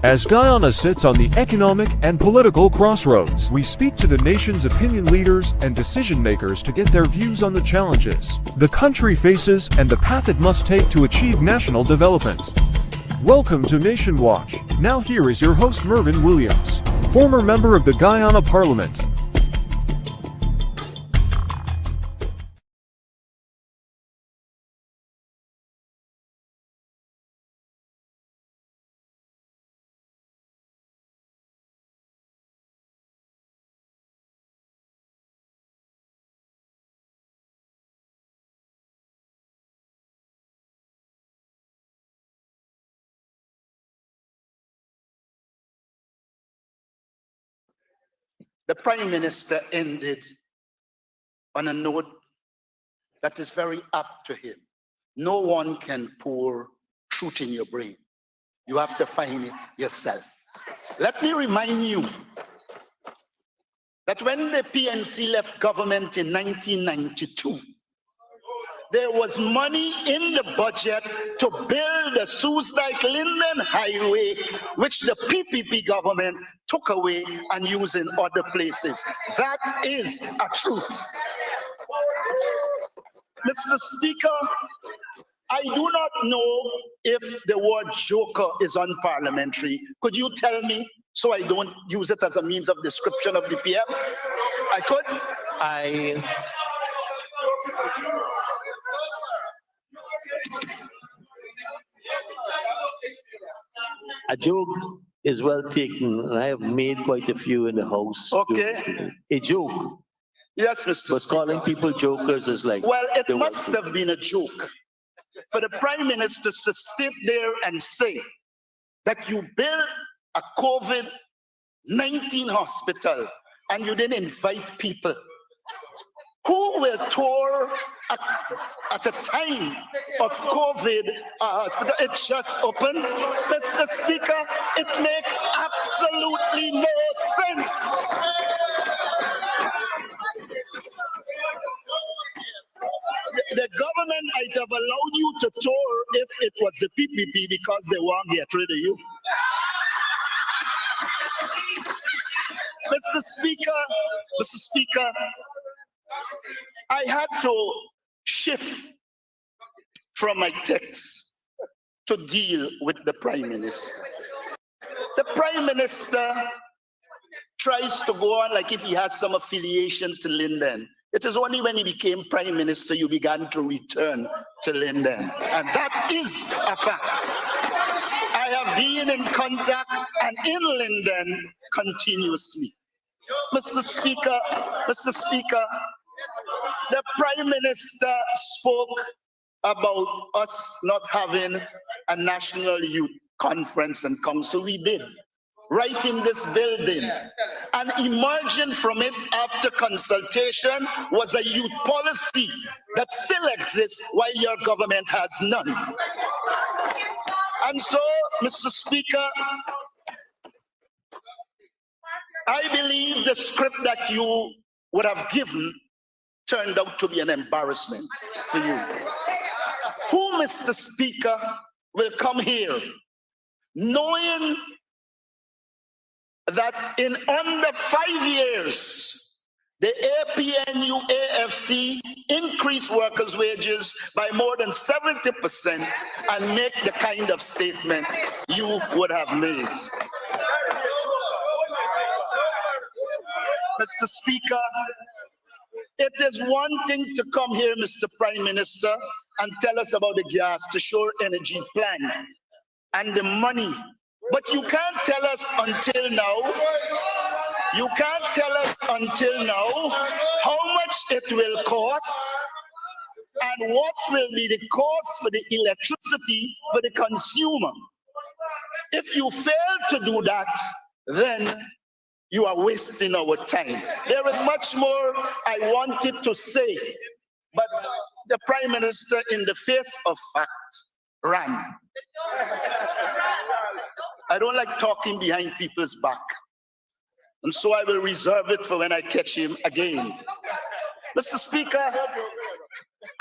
As Guyana sits on the economic and political crossroads, we speak to the nation's opinion leaders and decision makers to get their views on the challenges the country faces and the path it must take to achieve national development. Welcome to Nation Watch. Now here is your host Mervyn Williams, former member of the Guyana Parliament. The Prime Minister ended on a note that is very apt to him. No one can pour truth in your brain. You have to find it yourself. Let me remind you that when the PNC left government in 1992, there was money in the budget to build the Soesdijk-Linden Highway, which the PPP government took away and used in other places. That is a truth. Mr. Speaker, I do not know if the word joker is unparliamentary. Could you tell me so I don't use it as a means of description of the PM? I could? A joke is well taken, and I have made quite a few in the house. Okay. A joke. Yes, Mr. But Speaker. calling people jokers is like... Well, it must have been a joke for the Prime Minister to sit there and say that you built a COVID-19 hospital and you didn't invite people. Who will tour at a time of COVID hospital? It's just open. Mr. Speaker, it makes absolutely no sense. The government might have allowed you to tour if it was the PPP because they won't get rid of you. Mr. Speaker, I had to shift from my text to deal with the Prime Minister. The Prime Minister tries to go on like if he has some affiliation to Linden. It is only when he became Prime Minister you began to return to Linden. And that is a fact. I have been in contact and in Linden continuously. Mr. Speaker, the Prime Minister spoke about us not having a national youth conference and council. We did, right in this building. And emerging from it after consultation was a youth policy that still exists while your government has none. And so, Mr. Speaker, I believe the script that you would have given turned out to be an embarrassment for you. Who, Mr. Speaker, will come here knowing that in under 5 years, the APNU AFC increased workers' wages by more than 70% and make the kind of statement you would have made? Mr. Speaker, it is one thing to come here, Mr. Prime Minister, and tell us about the gas to shore energy plan and the money. But you can't tell us until now, how much it will cost and what will be the cost for the electricity for the consumer. If you fail to do that, then you are wasting our time. There is much more I wanted to say, but the Prime Minister, in the face of fact, ran. I don't like talking behind people's back, and so I will reserve it for when I catch him again. Mr. Speaker,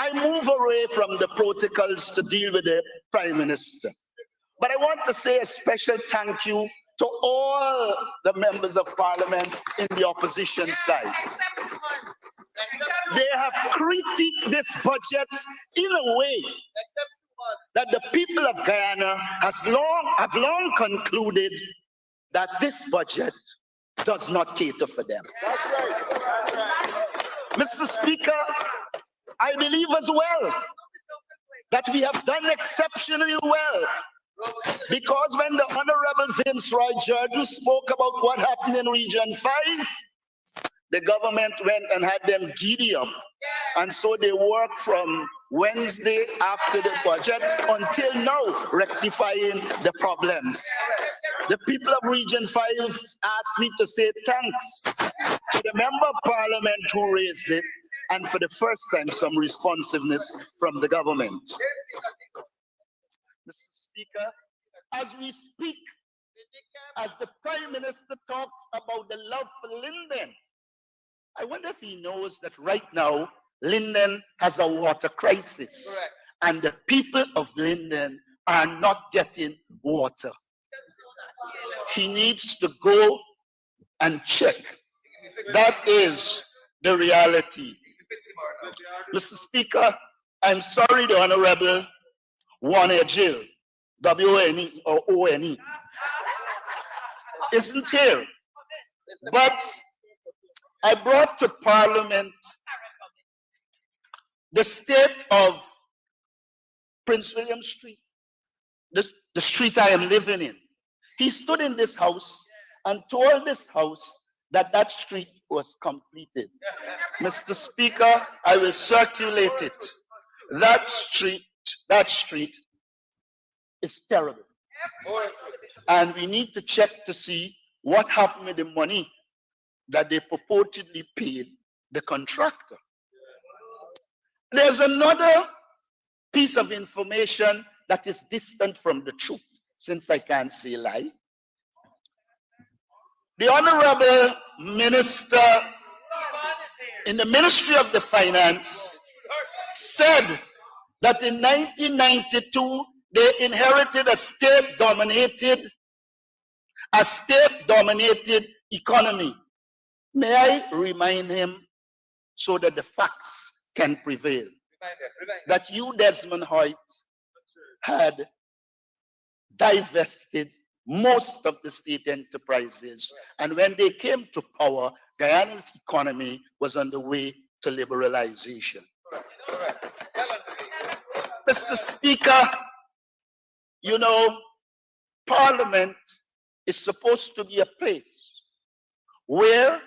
I move away from the protocols to deal with the Prime Minister. But I want to say a special thank you to all the members of parliament in the opposition side. They have critiqued this budget in a way that the people of Guyana have long concluded that this budget does not cater for them. Mr. Speaker, I believe as well that we have done exceptionally well, because when the Honorable Vince Roy Jordan spoke about what happened in Region 5, the government went and had them giddy up. And so they worked from Wednesday after the budget until now, rectifying the problems. The people of Region 5 asked me to say thanks to the member of parliament who raised it, and for the first time, some responsiveness from the government. Mr. Speaker, as we speak, as the Prime Minister talks about the love for Linden, I wonder if he knows that right now, Linden has a water crisis. Correct. And the people of Linden are not getting water. He needs to go and check. That is the reality. Mr. Speaker, I'm sorry the Honorable Warner Jill, W-O-N-E or O-N-E, isn't here. But I brought to Parliament the state of Prince William Street, the street I am living in. He stood in this house and told this house that that street was completed. Mr. Speaker, I will circulate it. That street is terrible. And we need to check to see what happened with the money that they purportedly paid the contractor. There's another piece of information that is distant from the truth, since I can't say lie. The Honorable Minister in the Ministry of the Finance said that in 1992, they inherited a state-dominated economy. May I remind him, so that the facts can prevail, that you, Desmond Hoyt, had divested most of the state enterprises. And when they came to power, Guyana's economy was on the way to liberalization. Mr. Speaker, you know, Parliament is supposed to be a place where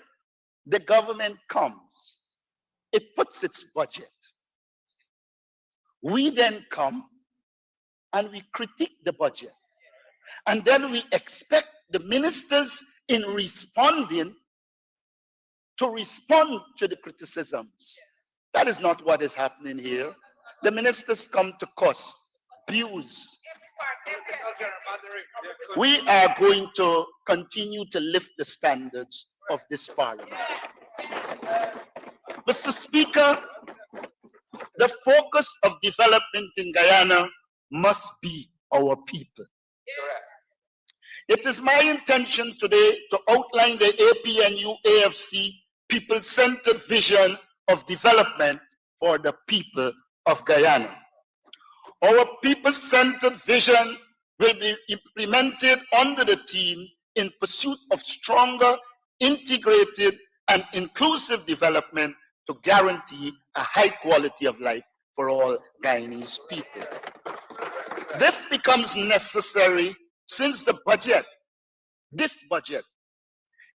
the government comes. It puts its budget. We then come and we critique the budget. And then we expect the ministers in responding to respond to the criticisms. That is not what is happening here. The ministers come to cuss, abuse. We are going to continue to lift the standards of this parliament. Mr. Speaker, the focus of development in Guyana must be our people. It is my intention today to outline the APNU-AFC people-centered vision of development for the people of Guyana. Our people-centered vision will be implemented under the theme in pursuit of stronger, integrated, and inclusive development to guarantee a high quality of life for all Guyanese people. This becomes necessary since this budget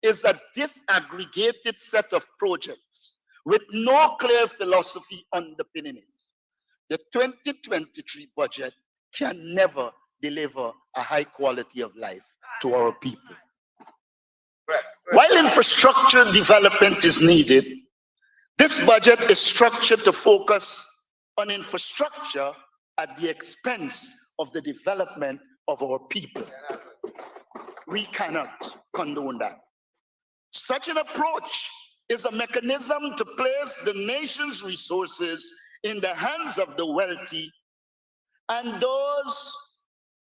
is a disaggregated set of projects with no clear philosophy underpinning it. The 2023 budget can never deliver a high quality of life to our people. While infrastructure development is needed, this budget is structured to focus on infrastructure at the expense of the development of our people. We cannot condone that. Such an approach is a mechanism to place the nation's resources in the hands of the wealthy and those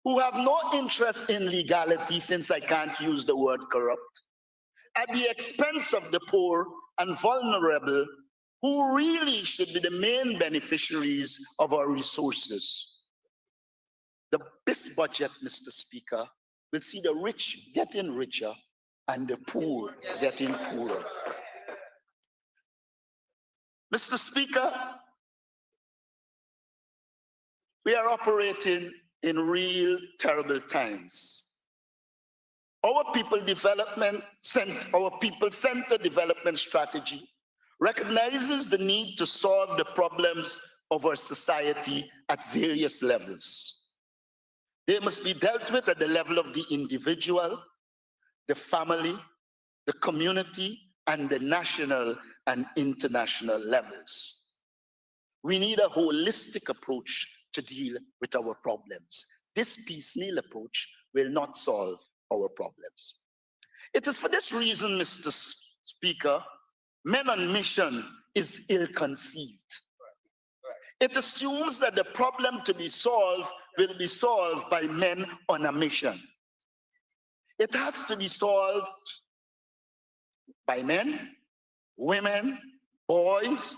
who have no interest in legality, since I can't use the word corrupt, at the expense of the poor and vulnerable, who really should be the main beneficiaries of our resources. This budget, Mr. Speaker, will see the rich getting richer and the poor getting poorer. Mr. Speaker, we are operating in real terrible times. Our people-centered development strategy recognizes the need to solve the problems of our society at various levels. They must be dealt with at the level of the individual, the family, the community, and the national and international levels. We need a holistic approach to deal with our problems. This piecemeal approach will not solve our problems. It is for this reason, Mr. Speaker, men on mission is ill-conceived. It assumes that the problem to be solved will be solved by men on a mission. It has to be solved by men, women, boys,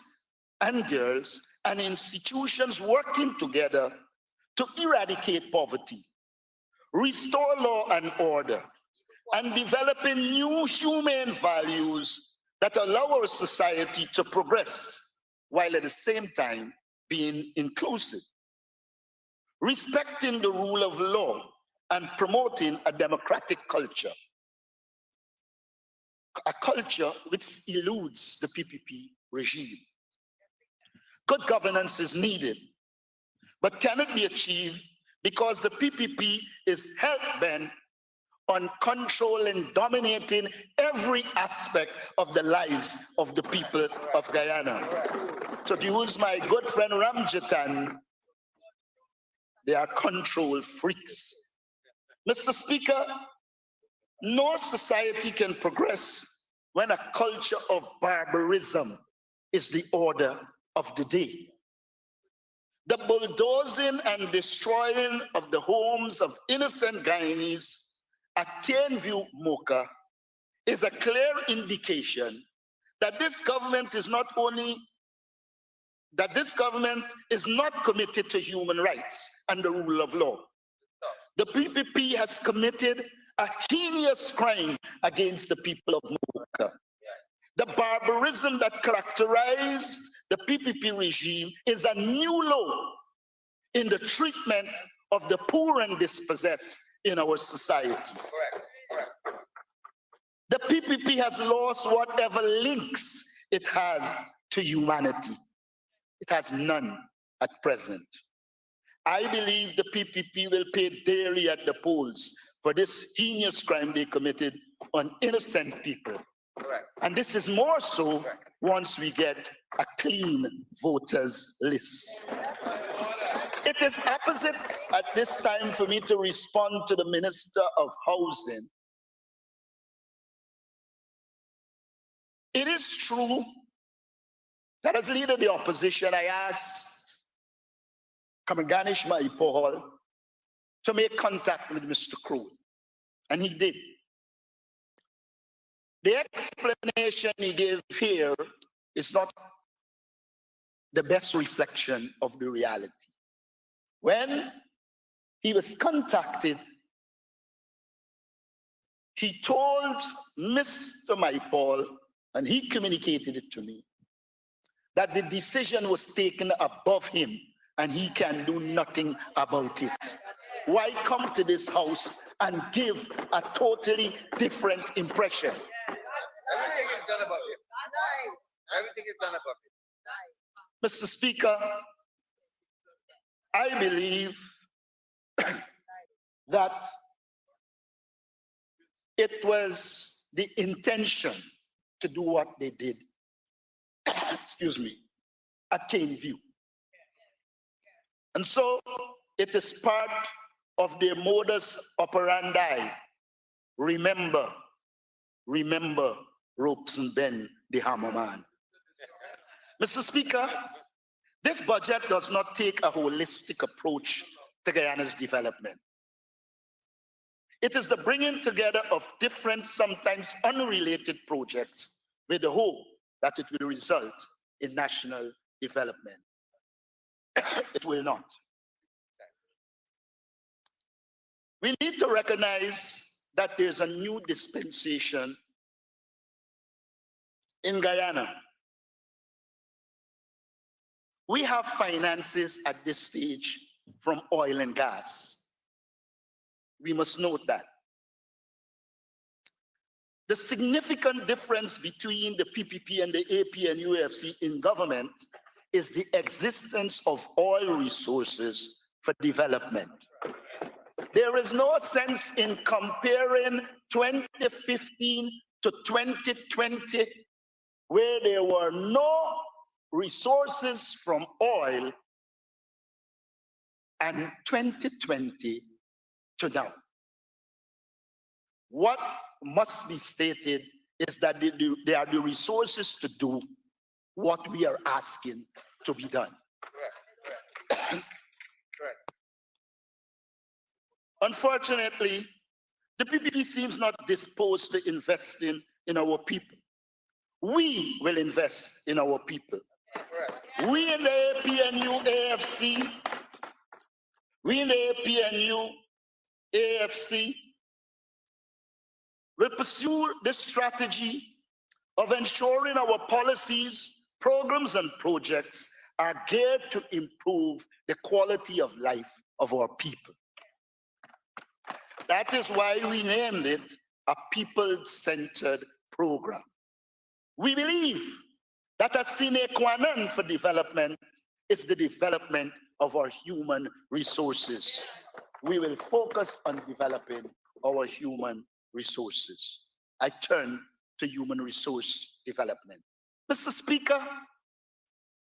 and girls, and institutions working together to eradicate poverty, restore law and order, and developing new humane values that allow our society to progress, while at the same time being inclusive, respecting the rule of law and promoting a democratic culture, a culture which eludes the PPP regime. Good governance is needed, but cannot be achieved because the PPP is hell-bent on controlling, dominating every aspect of the lives of the people of Guyana. So to use my good friend Ramjatan, they are control freaks. Mr. Speaker, no society can progress when a culture of barbarism is the order of the day. The bulldozing and destroying of the homes of innocent Guyanese at Cairnview, Mocha, is a clear indication that this government is not committed to human rights and the rule of law. The PPP has committed a heinous crime against the people of Mocha. The barbarism that characterized the PPP regime is a new low in the treatment of the poor and dispossessed in our society. Correct. The PPP has lost whatever links it has to humanity. It has none at present. I believe the PPP will pay dearly at the polls for this heinous crime they committed on innocent people. Correct. And this is more so once we get a clean voters list. It is opposite at this time for me to respond to the Minister of Housing. It is true that as leader of the opposition, I asked Kamaganish Maipohol to make contact with Mr. Crow, and he did. The explanation he gave here is not the best reflection of the reality. When he was contacted, he told Mr. Maipaul, and he communicated it to me, that the decision was taken above him and he can do nothing about it. Why come to this house and give a totally different impression? Everything is done above him. Everything is done above him. Mr. Speaker, I believe that it was the intention to do what they did, excuse me, at Cairnview. And so it is part of their modus operandi. Remember, ropes and bend the hammer man. Mr. Speaker, this budget does not take a holistic approach to Guyana's development. It is the bringing together of different, sometimes unrelated projects with the hope that it will result in national development. It will not. We need to recognize that there's a new dispensation in Guyana. We have finances at this stage from oil and gas. We must note that. The significant difference between the PPP and the AP and UFC in government is the existence of oil resources for development. There is no sense in comparing 2015 to 2020, where there were no resources from oil, and 2020 to now. What must be stated is that there are the resources to do what we are asking to be done. Correct. Unfortunately, the PPP seems not disposed to investing in our people. We will invest in our people. Correct. We in the APNU AFC, will pursue this strategy of ensuring our policies, programs, and projects are geared to improve the quality of life of our people. That is why we named it a people-centered program. We believe that a sine qua non for development is the development of our human resources. We will focus on developing our human resources. I turn to human resource development. Mr. Speaker,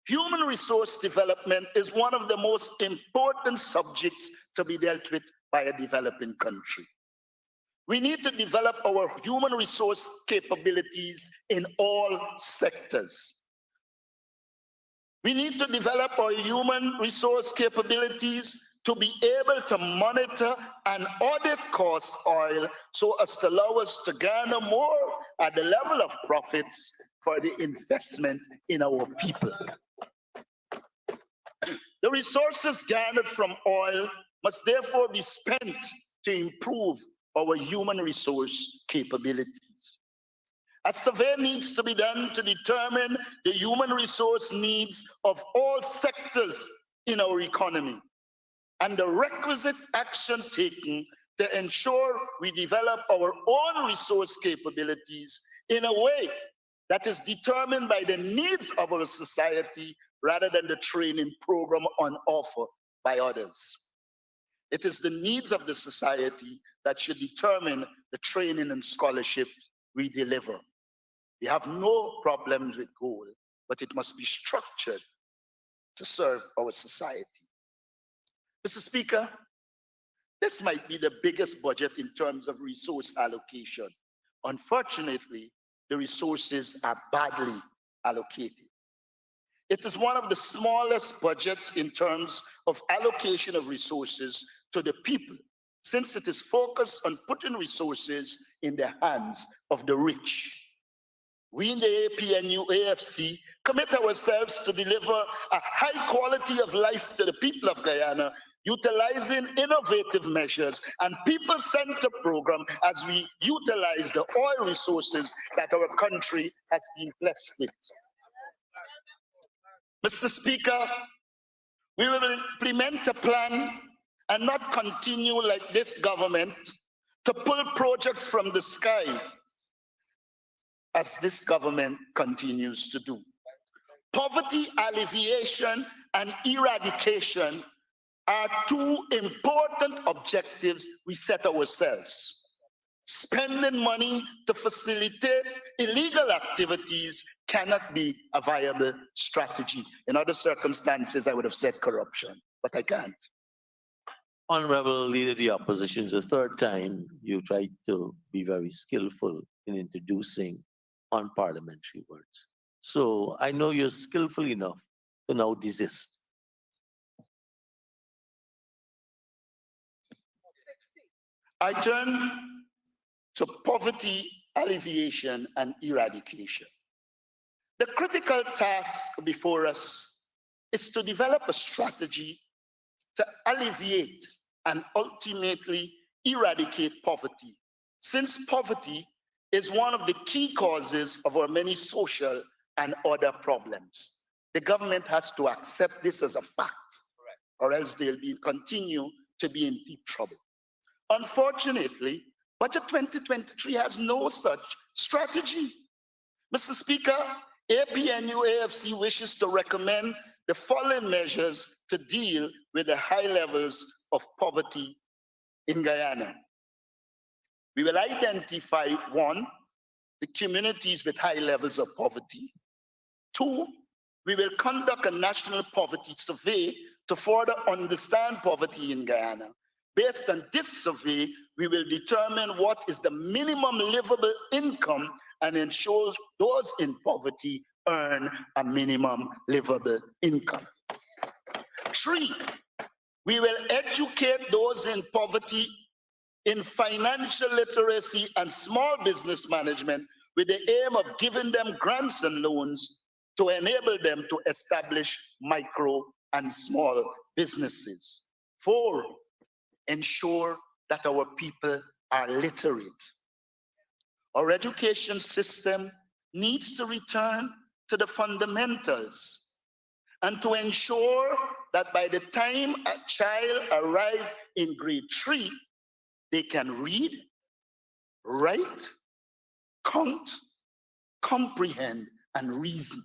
human resource development is one of the most important subjects to be dealt with by a developing country. We need to develop our human resource capabilities in all sectors. We need to develop our human resource capabilities to be able to monitor and audit cost oil so as to allow us to garner more at the level of profits for the investment in our people. The resources garnered from oil must therefore be spent to improve our human resource capabilities. A survey needs to be done to determine the human resource needs of all sectors in our economy and the requisite action taken to ensure we develop our own resource capabilities in a way that is determined by the needs of our society rather than the training program on offer by others. It is the needs of the society that should determine the training and scholarship we deliver. We have no problems with goal, but it must be structured to serve our society. Mr. Speaker, this might be the biggest budget in terms of resource allocation. Unfortunately, the resources are badly allocated. It is one of the smallest budgets in terms of allocation of resources to the people, since it is focused on putting resources in the hands of the rich. We in the APNU AFC commit ourselves to deliver a high quality of life to the people of Guyana, utilizing innovative measures and people-centered program as we utilize the oil resources that our country has been blessed with. Mr. Speaker, we will implement a plan and not continue like this government to pull projects from the sky as this government continues to do. Poverty alleviation and eradication are two important objectives we set ourselves. Spending money to facilitate illegal activities cannot be a viable strategy. In other circumstances, I would have said corruption, but I can't. Honorable Leader of the Opposition, it's the third time you tried to be very skillful in introducing unparliamentary words. So I know you're skillful enough to now desist. I turn to poverty alleviation and eradication. The critical task before us is to develop a strategy to alleviate and ultimately eradicate poverty, since poverty is one of the key causes of our many social and other problems. The government has to accept this as a fact, or else they'll continue to be in deep trouble. Unfortunately, Budget 2023 has no such strategy. Mr. Speaker, APNU-AFC wishes to recommend the following measures to deal with the high levels of poverty in Guyana. We will identify, 1, the communities with high levels of poverty. 2, we will conduct a national poverty survey to further understand poverty in Guyana. Based on this survey, we will determine what is the minimum livable income and ensure those in poverty earn a minimum livable income. 3, we will educate those in poverty in financial literacy and small business management with the aim of giving them grants and loans to enable them to establish micro and small businesses. 4, ensure that our people are literate. Our education system needs to return to the fundamentals and to ensure that by the time a child arrives in grade 3, they can read, write, count, comprehend, and reason.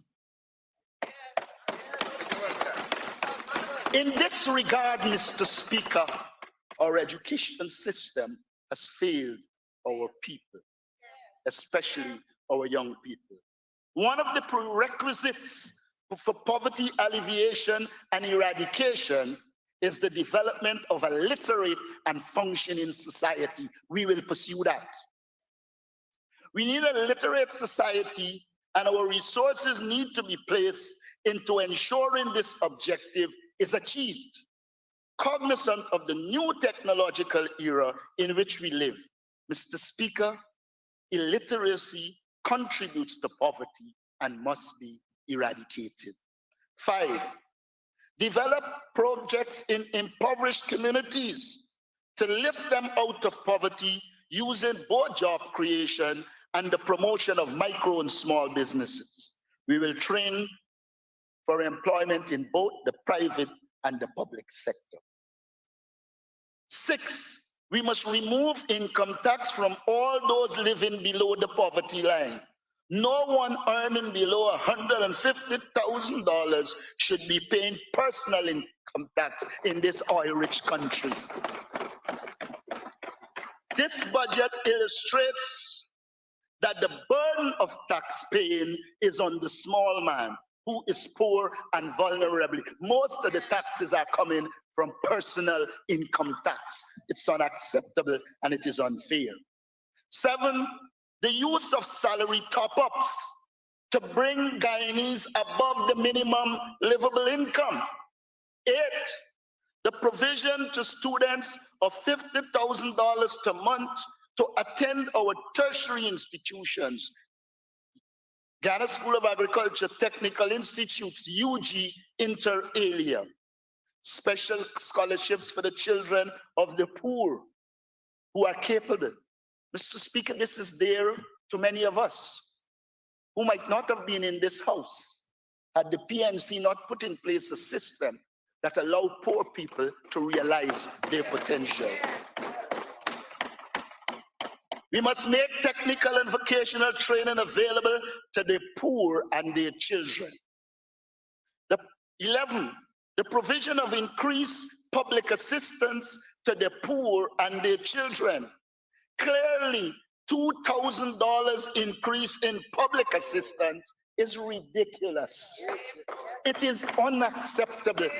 In this regard, Mr. Speaker, our education system has failed our people, especially our young people. One of the prerequisites for poverty alleviation and eradication is the development of a literate and functioning society. We will pursue that. We need a literate society, and our resources need to be placed into ensuring this objective is achieved, cognizant of the new technological era in which we live. Mr. Speaker, illiteracy contributes to poverty and must be eradicated. 5, develop projects in impoverished communities to lift them out of poverty using both job creation and the promotion of micro and small businesses. We will train for employment in both the private and the public sector. 6, we must remove income tax from all those living below the poverty line. No one earning below $150,000 should be paying personal income tax in this oil-rich country. This budget illustrates that the burden of tax paying is on the small man who is poor and vulnerable. Most of the taxes are coming from personal income tax. It's unacceptable and it is unfair. 7, the use of salary top-ups to bring Guyanese above the minimum livable income. 8, the provision to students of $50,000 per month to attend our tertiary institutions. Ghana School of Agriculture, Technical Institutes, UG, inter alia. Special scholarships for the children of the poor who are capable. Mr. Speaker, this is dear to many of us who might not have been in this house had the PNC not put in place a system that allowed poor people to realize their potential. We must make technical and vocational training available to the poor and their children. 11, the provision of increased public assistance to the poor and their children. Clearly, $2,000 increase in public assistance is ridiculous. It is unacceptable,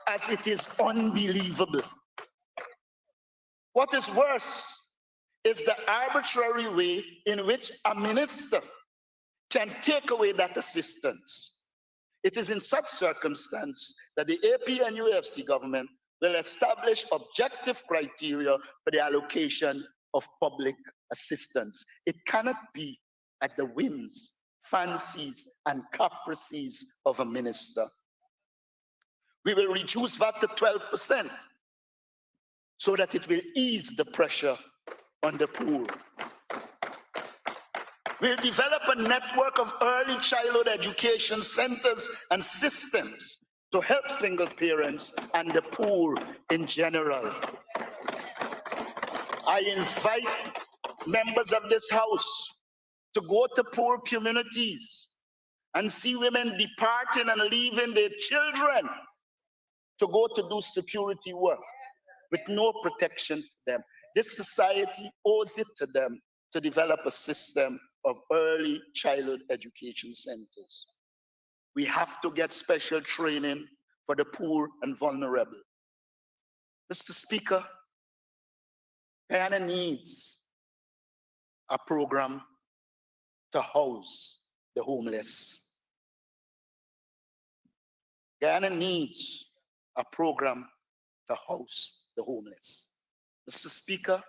as it is unbelievable. What is worse is the arbitrary way in which a minister can take away that assistance. It is in such circumstance that the AP and UFC government will establish objective criteria for the allocation of public assistance. It cannot be at the whims, fancies, and caprices of a minister. We will reduce VAT to 12% so that it will ease the pressure on the poor. We'll develop a network of early childhood education centers and systems to help single parents and the poor in general. I invite members of this House to go to poor communities and see women departing and leaving their children to go to do security work with no protection for them. This society owes it to them to develop a system of early childhood education centers. We have to get special training for the poor and vulnerable. Mr. Speaker, Guyana needs a program to house the homeless. Guyana needs a program to house the homeless. Mr. Speaker,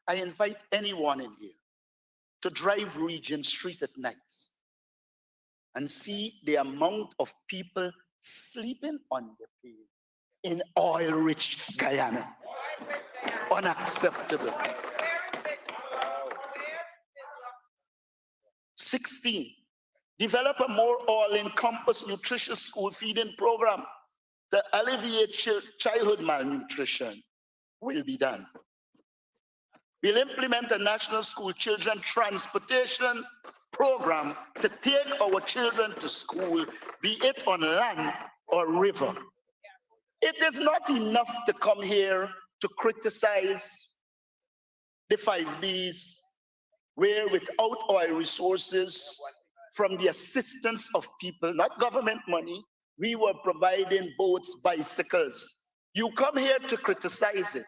I invite anyone in here to drive Regent Street at night and see the amount of people sleeping on the pavement in oil-rich Guyana. Unacceptable. 16, develop a more all-encompassing nutritious school feeding program to alleviate childhood malnutrition will be done. We'll implement a national school children transportation program to take our children to school, be it on land or river. It is not enough to come here to criticize the 5Bs, where without oil resources, from the assistance of people, not government money, we were providing boats, bicycles. You come here to criticize it,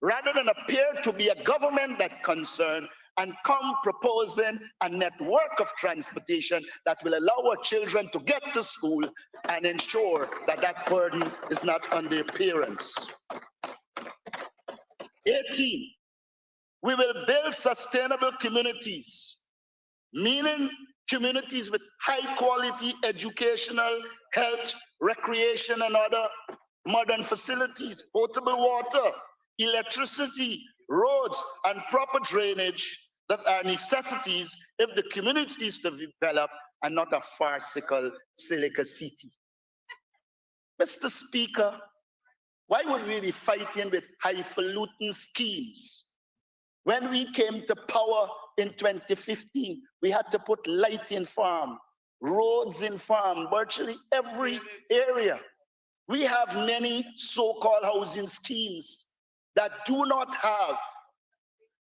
rather than appear to be a government that's concerned and come proposing a network of transportation that will allow our children to get to school and ensure that that burden is not on their parents. 18, we will build sustainable communities, meaning communities with high quality educational, health, recreation, and other modern facilities, potable water, electricity, roads, and proper drainage that are necessities if the community is to develop and not a farcical silica city. Mr. Speaker, why would we be fighting with highfalutin schemes? When we came to power in 2015, we had to put light in farm, roads in farm, virtually every area. We have many so-called housing schemes that do not have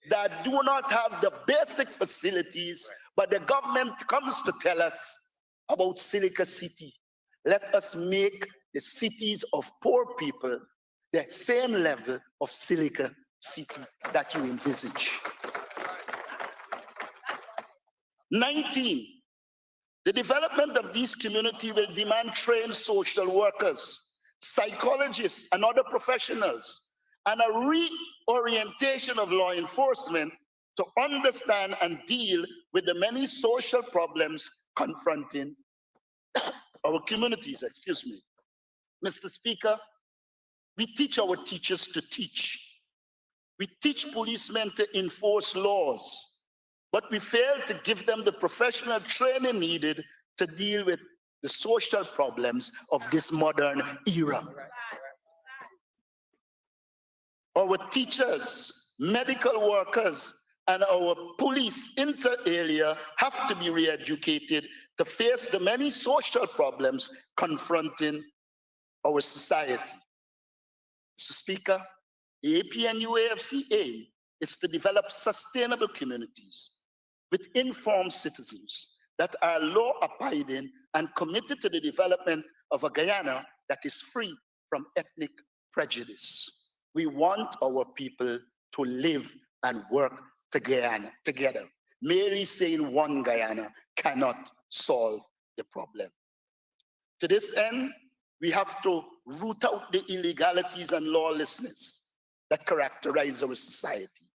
the basic facilities, but the government comes to tell us about Silica City. Let us make the cities of poor people the same level of Silica City that you envisage. 19, the development of these communities will demand trained social workers, psychologists, and other professionals, and a reorientation of law enforcement to understand and deal with the many social problems confronting our communities, Mr. Speaker, we teach our teachers to teach. We teach policemen to enforce laws, but we fail to give them the professional training needed to deal with the social problems of this modern era. Our teachers, medical workers, and our police inter alia have to be re-educated to face the many social problems confronting our society. Mr. Speaker, the APNU-AFC aim is to develop sustainable communities with informed citizens that are law-abiding and committed to the development of a Guyana that is free from ethnic prejudice. We want our people to live and work together. Merely saying one Guyana cannot solve the problem. To this end, We have to root out the illegalities and lawlessness that characterize our society.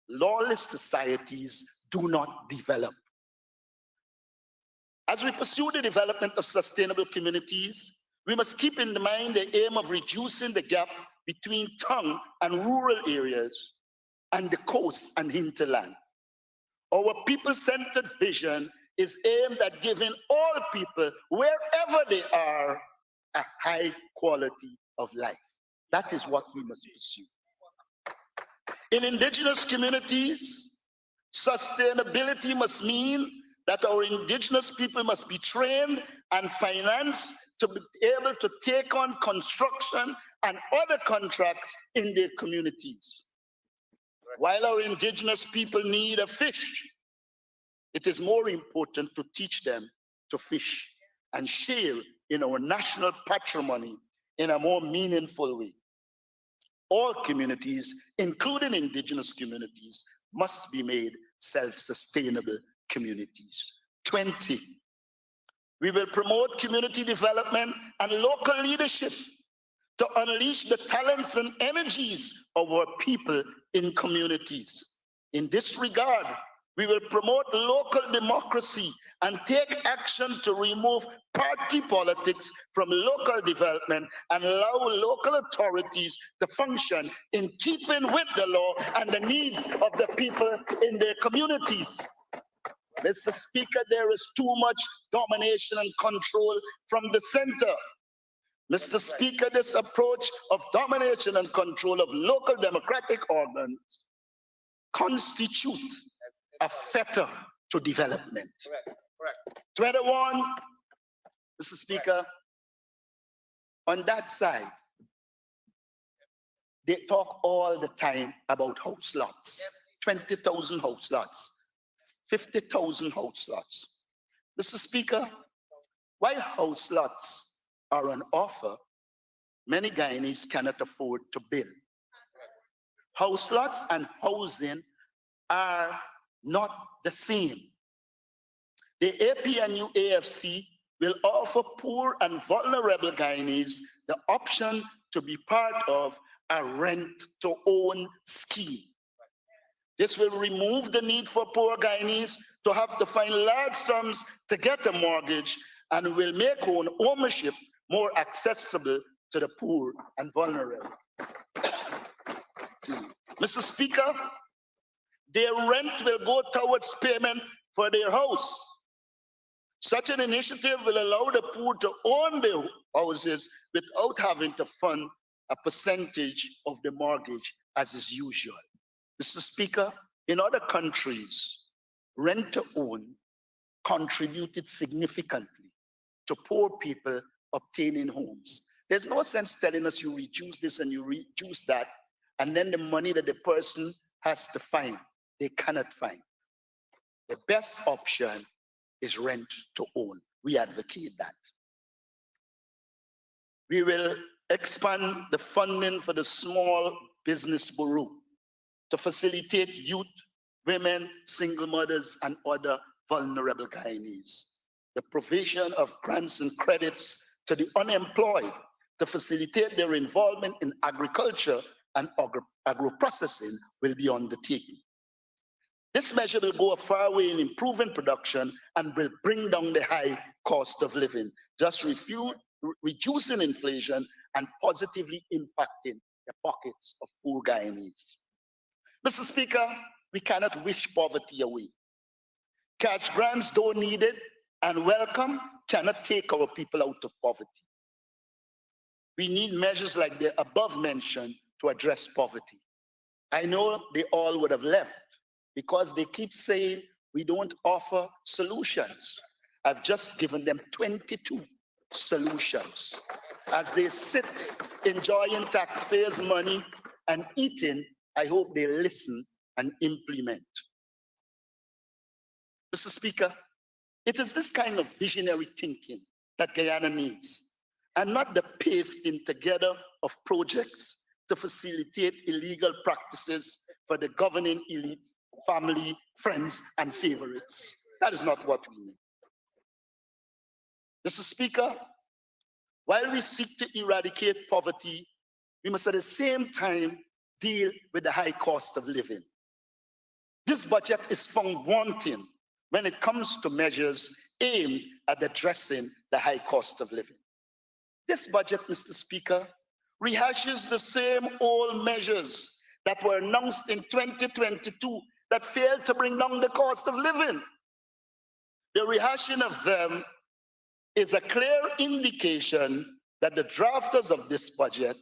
Lawless societies do not develop. As we pursue the development of sustainable communities, we must keep in mind the aim of reducing the gap between town and rural areas and the coast and hinterland. Our people-centered vision is aimed at giving all people, wherever they are, a high quality of life. That is what we must pursue. In indigenous communities, sustainability must mean that our indigenous people must be trained and financed to be able to take on construction and other contracts in their communities. While our indigenous people need a fish, it is more important to teach them to fish and share in our national patrimony in a more meaningful way. All communities, including indigenous communities, must be made self-sustainable communities. 20, we will promote community development and local leadership to unleash the talents and energies of our people in communities. In this regard, we will promote local democracy and take action to remove party politics from local development and allow local authorities to function in keeping with the law and the needs of the people in their communities. Mr. Speaker, there is too much domination and control from the center. Mr. Speaker, this approach of domination and control of local democratic organs constitute a fetter to development. Correct. 21, Mr. Speaker, on that side, they talk all the time about house lots. 20,000 house lots, 50,000 house lots. Mr. Speaker, while house lots are on offer, many Guyanese cannot afford to build. House lots and housing are not the same. The APNU AFC will offer poor and vulnerable Guyanese the option to be part of a rent-to-own scheme. This will remove the need for poor Guyanese to have to find large sums to get a mortgage and will make home ownership more accessible to the poor and vulnerable. Mr. Speaker, their rent will go towards payment for their house. Such an initiative will allow the poor to own their houses without having to fund a percentage of the mortgage as is usual. Mr. Speaker, in other countries, rent to own contributed significantly to poor people obtaining homes. There's no sense telling us you reduce this and you reduce that, and then the money that the person has to find, they cannot find. The best option is rent to own. We advocate that. We will expand the funding for the Small Business Bureau to facilitate youth, women, single mothers, and other vulnerable Guyanese. The provision of grants and credits to the unemployed to facilitate their involvement in agriculture and agro-processing will be undertaken. This measure will go a far way in improving production and will bring down the high cost of living, thus reducing inflation and positively impacting the pockets of poor Guyanese. Mr. Speaker, we cannot wish poverty away. Cash grants, though needed and welcome, cannot take our people out of poverty. We need measures like the above mentioned to address poverty. I know they all would have left because they keep saying we don't offer solutions. I've just given them 22 solutions. As they sit enjoying taxpayers' money and eating, I hope they listen and implement. Mr. Speaker, it is this kind of visionary thinking that Guyana needs, and not the pasting together of projects to facilitate illegal practices for the governing elite, family, friends, and favorites. That is not what we need. Mr. Speaker, While we seek to eradicate poverty, we must at the same time deal with the high cost of living. This budget is found wanting when it comes to measures aimed at addressing the high cost of living. This budget, Mr. Speaker, rehashes the same old measures that were announced in 2022 that failed to bring down the cost of living. The rehashing of them is a clear indication that the drafters of this budget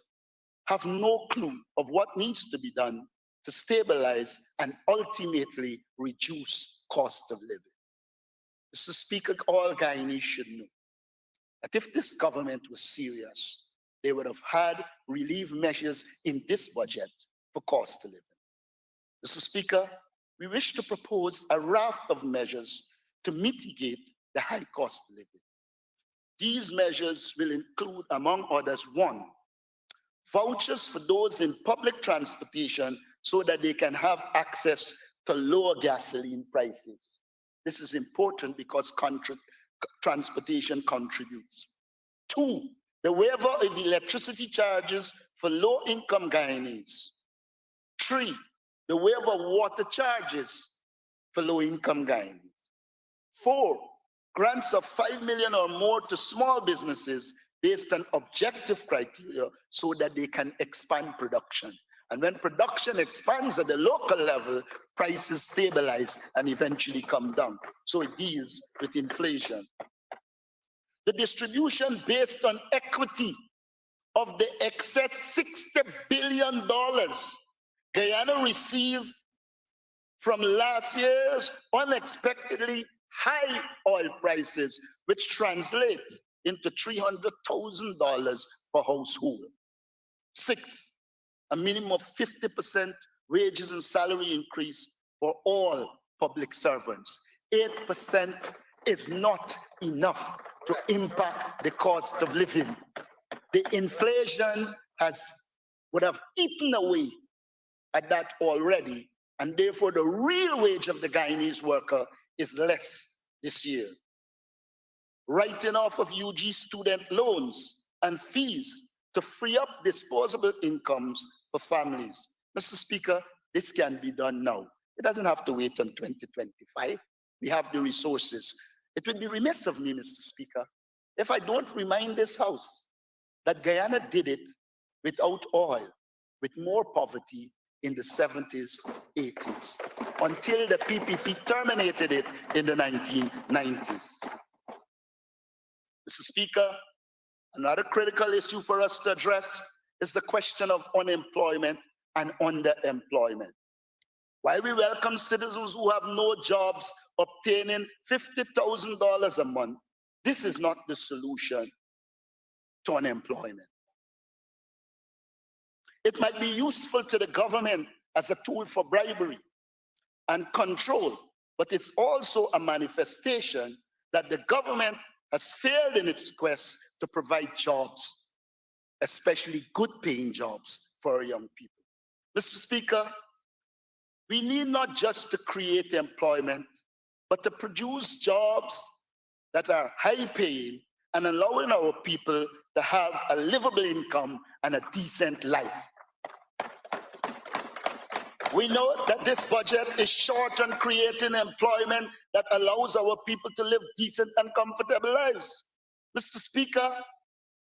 have no clue of what needs to be done to stabilize and ultimately reduce cost of living. Mr. Speaker, all Guyanese should know that if this government was serious, they would have had relief measures in this budget for cost of living. Mr. Speaker, we wish to propose a raft of measures to mitigate the high cost of living. These measures will include, among others, 1, vouchers for those in public transportation so that they can have access to lower gasoline prices. This is important because transportation contributes. 2, the waiver of electricity charges for low-income Guyanese. 3, the waiver of water charges for low-income Guyanese. 4, grants of 5 million or more to small businesses based on objective criteria so that they can expand production. And when production expands at the local level, prices stabilize and eventually come down. So it deals with inflation. The distribution based on equity of the excess $60 billion Guyana received from last year's unexpectedly high oil prices, which translates into $300,000 per household. 6, a minimum of 50% wages and salary increase for all public servants. 8% is not enough to impact the cost of living. The inflation would have eaten away at that already, and therefore the real wage of the Guyanese worker is less this year. Writing off of UG student loans and fees to free up disposable incomes for families. Mr. Speaker, this can be done now. It doesn't have to wait until 2025. We have the resources. It would be remiss of me, Mr. Speaker, if I don't remind this House that Guyana did it without oil, with more poverty in the 70s, 80s, until the PPP terminated it in the 1990s. Mr. Speaker, another critical issue for us to address is the question of unemployment and underemployment. While we welcome citizens who have no jobs obtaining $50,000 a month, this is not the solution to unemployment. It might be useful to the government as a tool for bribery and control, but it's also a manifestation that the government has failed in its quest to provide jobs, especially good-paying jobs for our young people. Mr. Speaker, we need not just to create employment, but to produce jobs that are high-paying and allowing our people to have a livable income and a decent life. We know that this budget is short on creating employment that allows our people to live decent and comfortable lives. Mr. Speaker,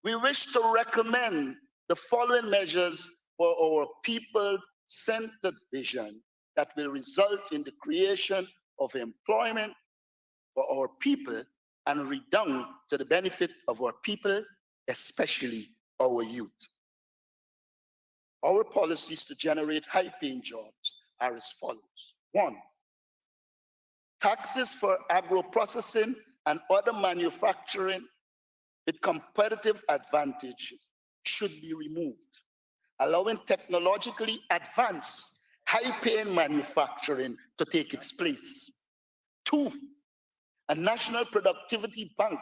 we wish to recommend the following measures for our people-centered vision that will result in the creation of employment for our people and redound to the benefit of our people, especially our youth. Our policies to generate high-paying jobs are as follows. 1, taxes for agro-processing and other manufacturing with competitive advantage should be removed, allowing technologically advanced, high-paying manufacturing to take its place. 2, a national productivity bank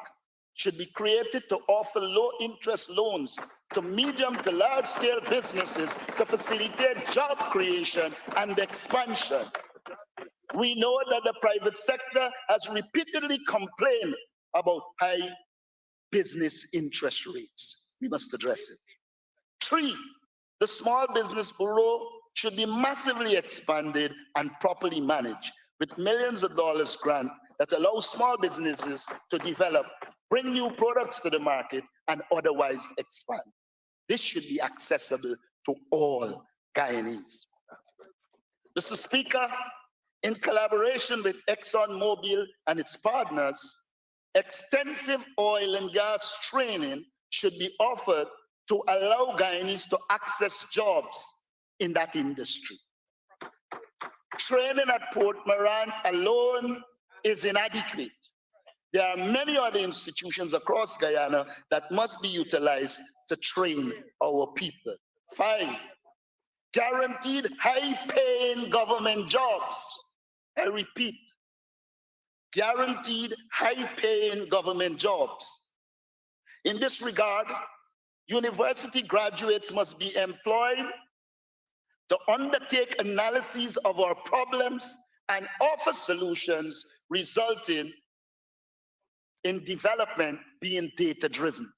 should be created to offer low-interest loans to medium to large-scale businesses to facilitate job creation and expansion. We know that the private sector has repeatedly complained about high business interest rates. We must address it. 3, the Small Business Bureau should be massively expanded and properly managed with millions of dollars grant that allow small businesses to develop, bring new products to the market, and otherwise expand. This should be accessible to all Guyanese. Mr. Speaker, in collaboration with ExxonMobil and its partners, extensive oil and gas training should be offered to allow Guyanese to access jobs in that industry. Training at Port Morant alone is inadequate. There are many other institutions across Guyana that must be utilized to train our people. 5, guaranteed high-paying government jobs. I repeat, guaranteed high-paying government jobs. In this regard, university graduates must be employed to undertake analyses of our problems and offer solutions resulting in development being data-driven.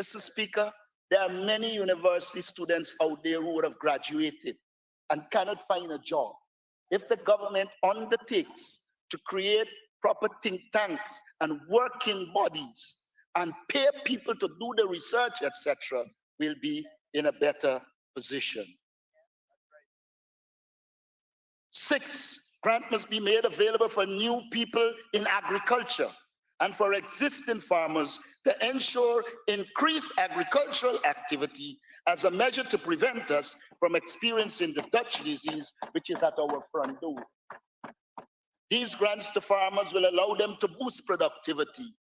Mr. Speaker, there are many university students out there who would have graduated and cannot find a job. If the government undertakes to create proper think tanks and working bodies and pay people to do the research, etc., we'll be in a better position. 6, grant must be made available for new people in agriculture and for existing farmers to ensure increased agricultural activity as a measure to prevent us from experiencing the Dutch disease, which is at our front door. These grants to farmers will allow them to boost productivity,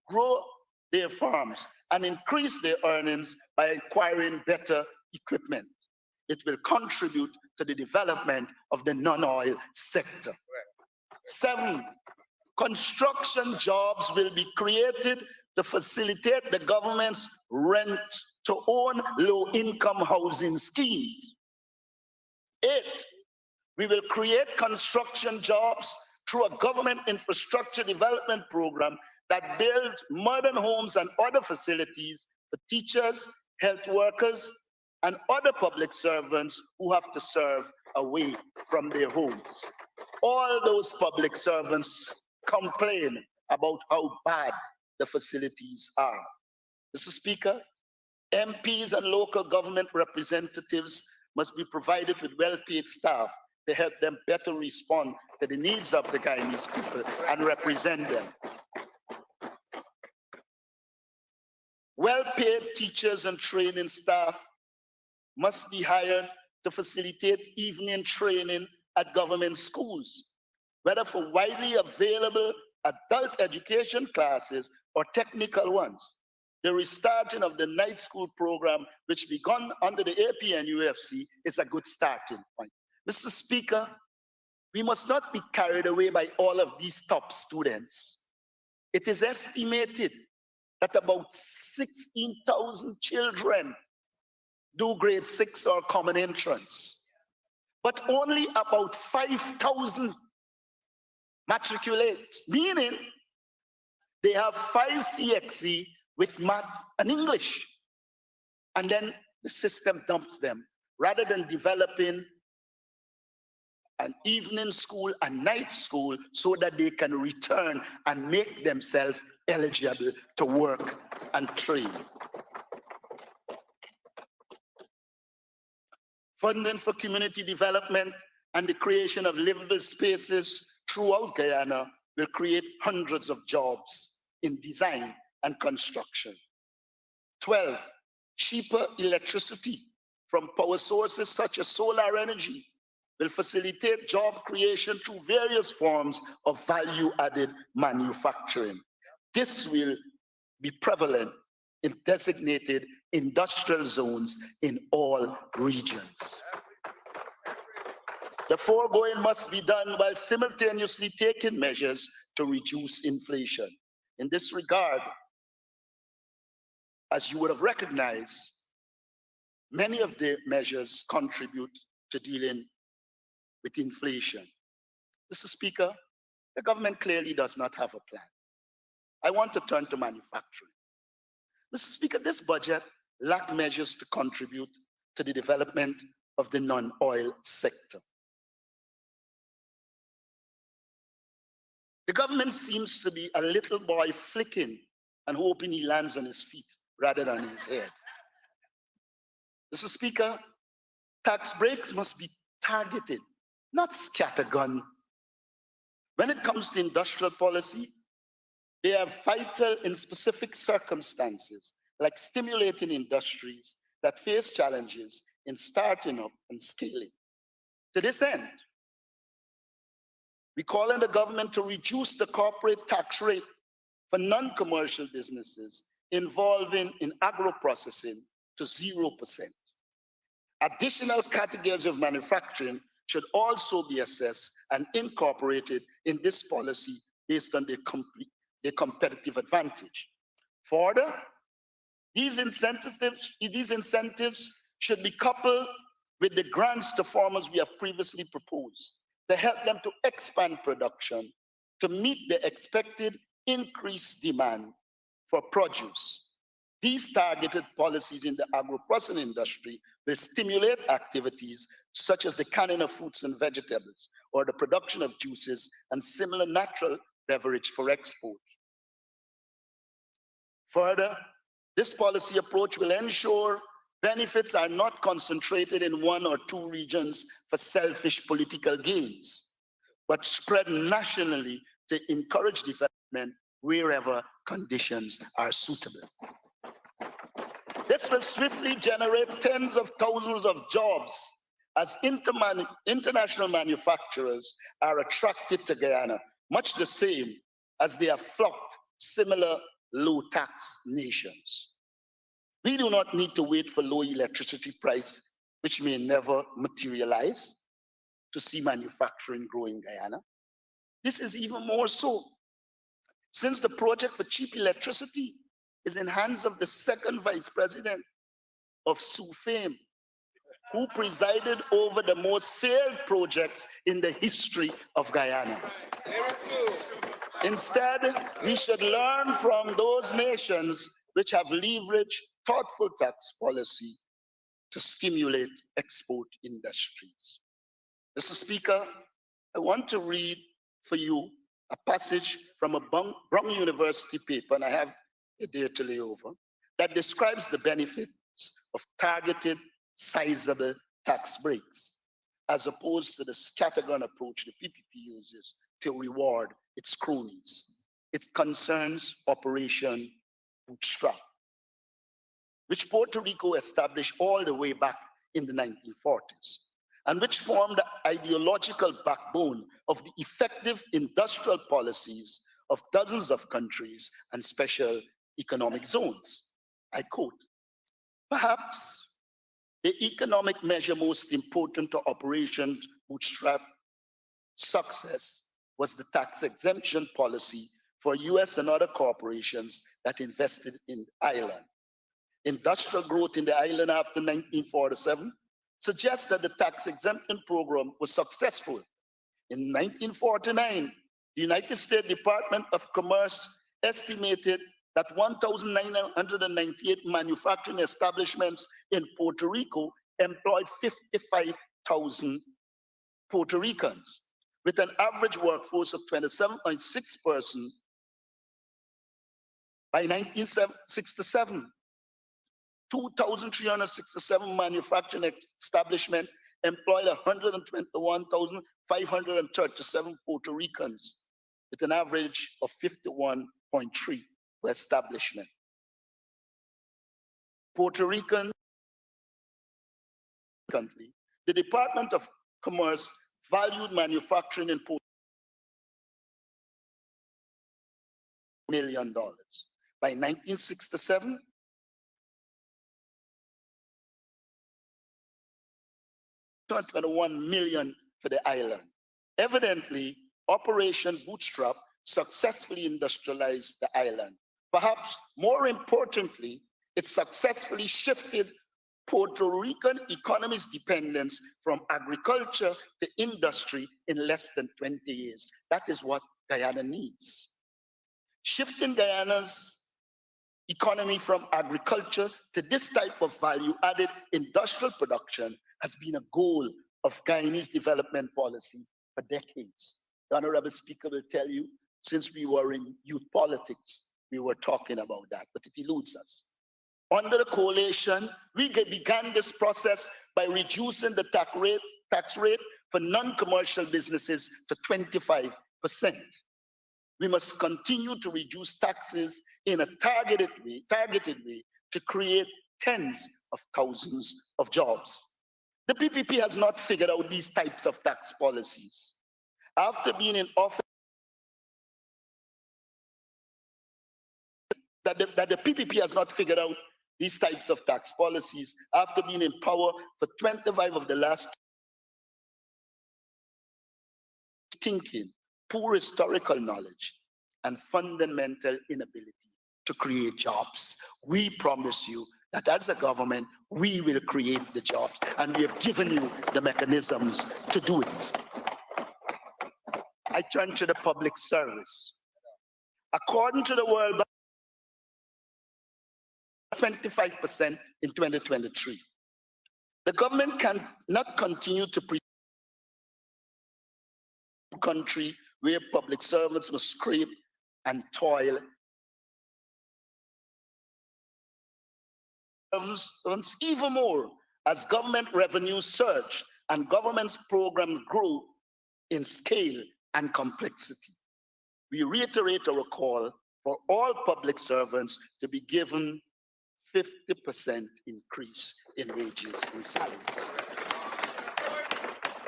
grow their farms, and increase their earnings by acquiring better equipment. It will contribute to the development of the non-oil sector. 7, construction jobs will be created to facilitate the government's rent-to-own low-income housing schemes. 8, we will create construction jobs through a government infrastructure development program that builds modern homes and other facilities for teachers, health workers, and other public servants who have to serve away from their homes. All those public servants complain about how bad the facilities are. Mr. Speaker, MPs and local government representatives must be provided with well-paid staff to help them better respond to the needs of the Guyanese people and represent them. Well-paid teachers and training staff must be hired to facilitate evening training at government schools, whether for widely available adult education classes or technical ones. The restarting of the night school program, which began under the AP and UFC, is a good starting point. Mr. Speaker, we must not be carried away by all of these top students. It is estimated that about 16,000 children do grade 6 or common entrance, but only about 5,000 matriculate, meaning they have 5 CXC with math and English, and then the system dumps them rather than developing an evening school and night school so that they can return and make themselves eligible to work and train. Funding for community development and the creation of livable spaces throughout Guyana will create hundreds of jobs in design and construction. 12, cheaper electricity from power sources such as solar energy will facilitate job creation through various forms of value-added manufacturing. This will be prevalent in designated industrial zones in all regions. The foregoing must be done while simultaneously taking measures to reduce inflation. In this regard, as you would have recognized, many of the measures contribute to dealing with inflation. Mr. Speaker, the government clearly does not have a plan. I want to turn to manufacturing. Mr. Speaker, this budget lacked measures to contribute to the development of the non-oil sector. The government seems to be a little boy flicking and hoping he lands on his feet rather than his head. Mr. Speaker, tax breaks must be targeted, not scattergun. When it comes to industrial policy, they are vital in specific circumstances, like stimulating industries that face challenges in starting up and scaling. To this end, we call on the government to reduce the corporate tax rate for non-commercial businesses involving in agro-processing to 0%. Additional categories of manufacturing should also be assessed and incorporated in this policy based on their competitive advantage. Further, these incentives should be coupled with the grants to farmers we have previously proposed to help them to expand production to meet the expected increased demand for produce. These targeted policies in the agro-processing industry will stimulate activities such as the canning of fruits and vegetables or the production of juices and similar natural beverage for export. Further, this policy approach will ensure benefits are not concentrated in one or two regions for selfish political gains, but spread nationally to encourage development wherever conditions are suitable. This will swiftly generate tens of thousands of jobs as international manufacturers are attracted to Guyana, much the same as they have flocked similar low-tax nations. We do not need to wait for low electricity price, which may never materialize, to see manufacturing grow in Guyana. This is even more so, since the project for cheap electricity is in hands of the second vice president of Sioux fame, who presided over the most failed projects in the history of Guyana. Instead, we should learn from those nations which have leveraged thoughtful tax policy to stimulate export industries. Mr. Speaker, I want to read for you a passage from a Brown University paper, and I have it there to lay over, that describes the benefits of targeted, sizable tax breaks, as opposed to the scattergun approach the PPP uses to reward its cronies. It concerns Operation Bootstrap, which Puerto Rico established all the way back in the 1940s, and which formed the ideological backbone of the effective industrial policies of dozens of countries and special economic zones. I quote, "Perhaps the economic measure most important to Operation Bootstrap success was the tax exemption policy for US and other corporations that invested in the island. Industrial growth in the island after 1947 suggests that the tax exemption program was successful. In 1949, the United States Department of Commerce estimated that 1,998 manufacturing establishments in Puerto Rico employed 55,000 Puerto Ricans, with an average workforce of 27.6 persons by 1967. 2,367 manufacturing establishments employed 121,537 Puerto Ricans, with an average of 51.3 per establishment. Puerto Rican country, the Department of Commerce valued manufacturing in Puerto Rico $1 million. By 1967, $21 million for the island. Evidently, Operation Bootstrap successfully industrialized the island. Perhaps more importantly, it successfully shifted Puerto Rican economy's dependence from agriculture to industry in less than 20 years. That is what Guyana needs. Shifting Guyana's economy from agriculture to this type of value-added industrial production has been a goal of Guyanese development policy for decades. The Honorable Speaker will tell you, since we were in youth politics, we were talking about that, but it eludes us. Under the coalition, we began this process by reducing the tax rate for non-commercial businesses to 25%. We must continue to reduce taxes in a targeted way to create tens of thousands of jobs. The PPP has not figured out these types of tax policies. After being in office, that the PPP has not figured out these types of tax policies after being in power for 25 of the last thinking, poor historical knowledge, and fundamental inability to create jobs. We promise you that as a government, we will create the jobs, and we have given you the mechanisms to do it. I turn to the public service. According to the World Bank, 25% in 2023. The government cannot continue to present a country where public servants must scrape and toil. Even more as government revenues surge and government's programs grow in scale and complexity. We reiterate our call for all public servants to be given 50% increase in wages and salaries.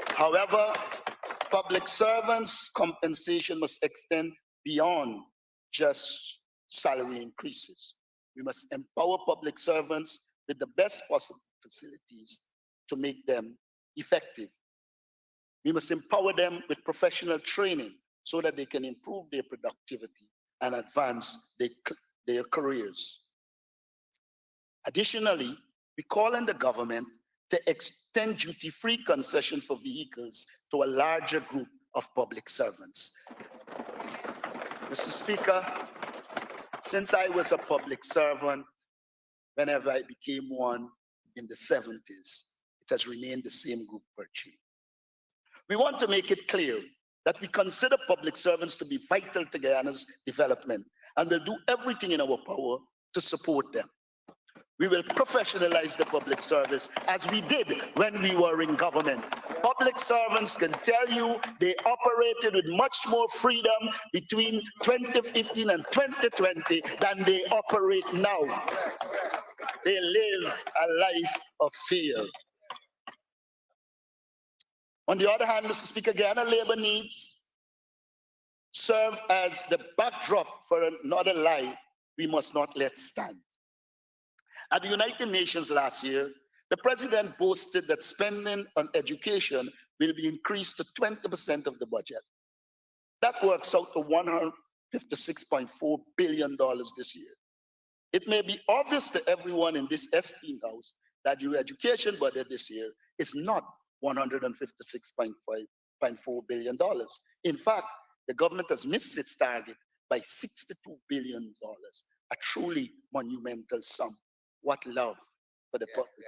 However, public servants' compensation must extend beyond just salary increases. We must empower public servants with the best possible facilities to make them effective. We must empower them with professional training so that they can improve their productivity and advance their careers. Additionally, we call on the government to extend duty-free concession for vehicles to a larger group of public servants. Mr. Speaker, since I was a public servant, whenever I became one in the 70s, it has remained the same group virtually. We want to make it clear that we consider public servants to be vital to Guyana's development and will do everything in our power to support them. We will professionalize the public service as we did when we were in government. Public servants can tell you they operated with much more freedom between 2015 and 2020 than they operate now. They live a life of fear. On the other hand, Mr. Speaker, Guyana labor needs serve as the backdrop for another lie we must not let stand. At the United Nations last year, the president boasted that spending on education will be increased to 20% of the budget. That works out to $156.4 billion this year. It may be obvious to everyone in this esteemed house that your education budget this year is not $156.4 billion. In fact, the government has missed its target by $62 billion, a truly monumental sum. What love for the public.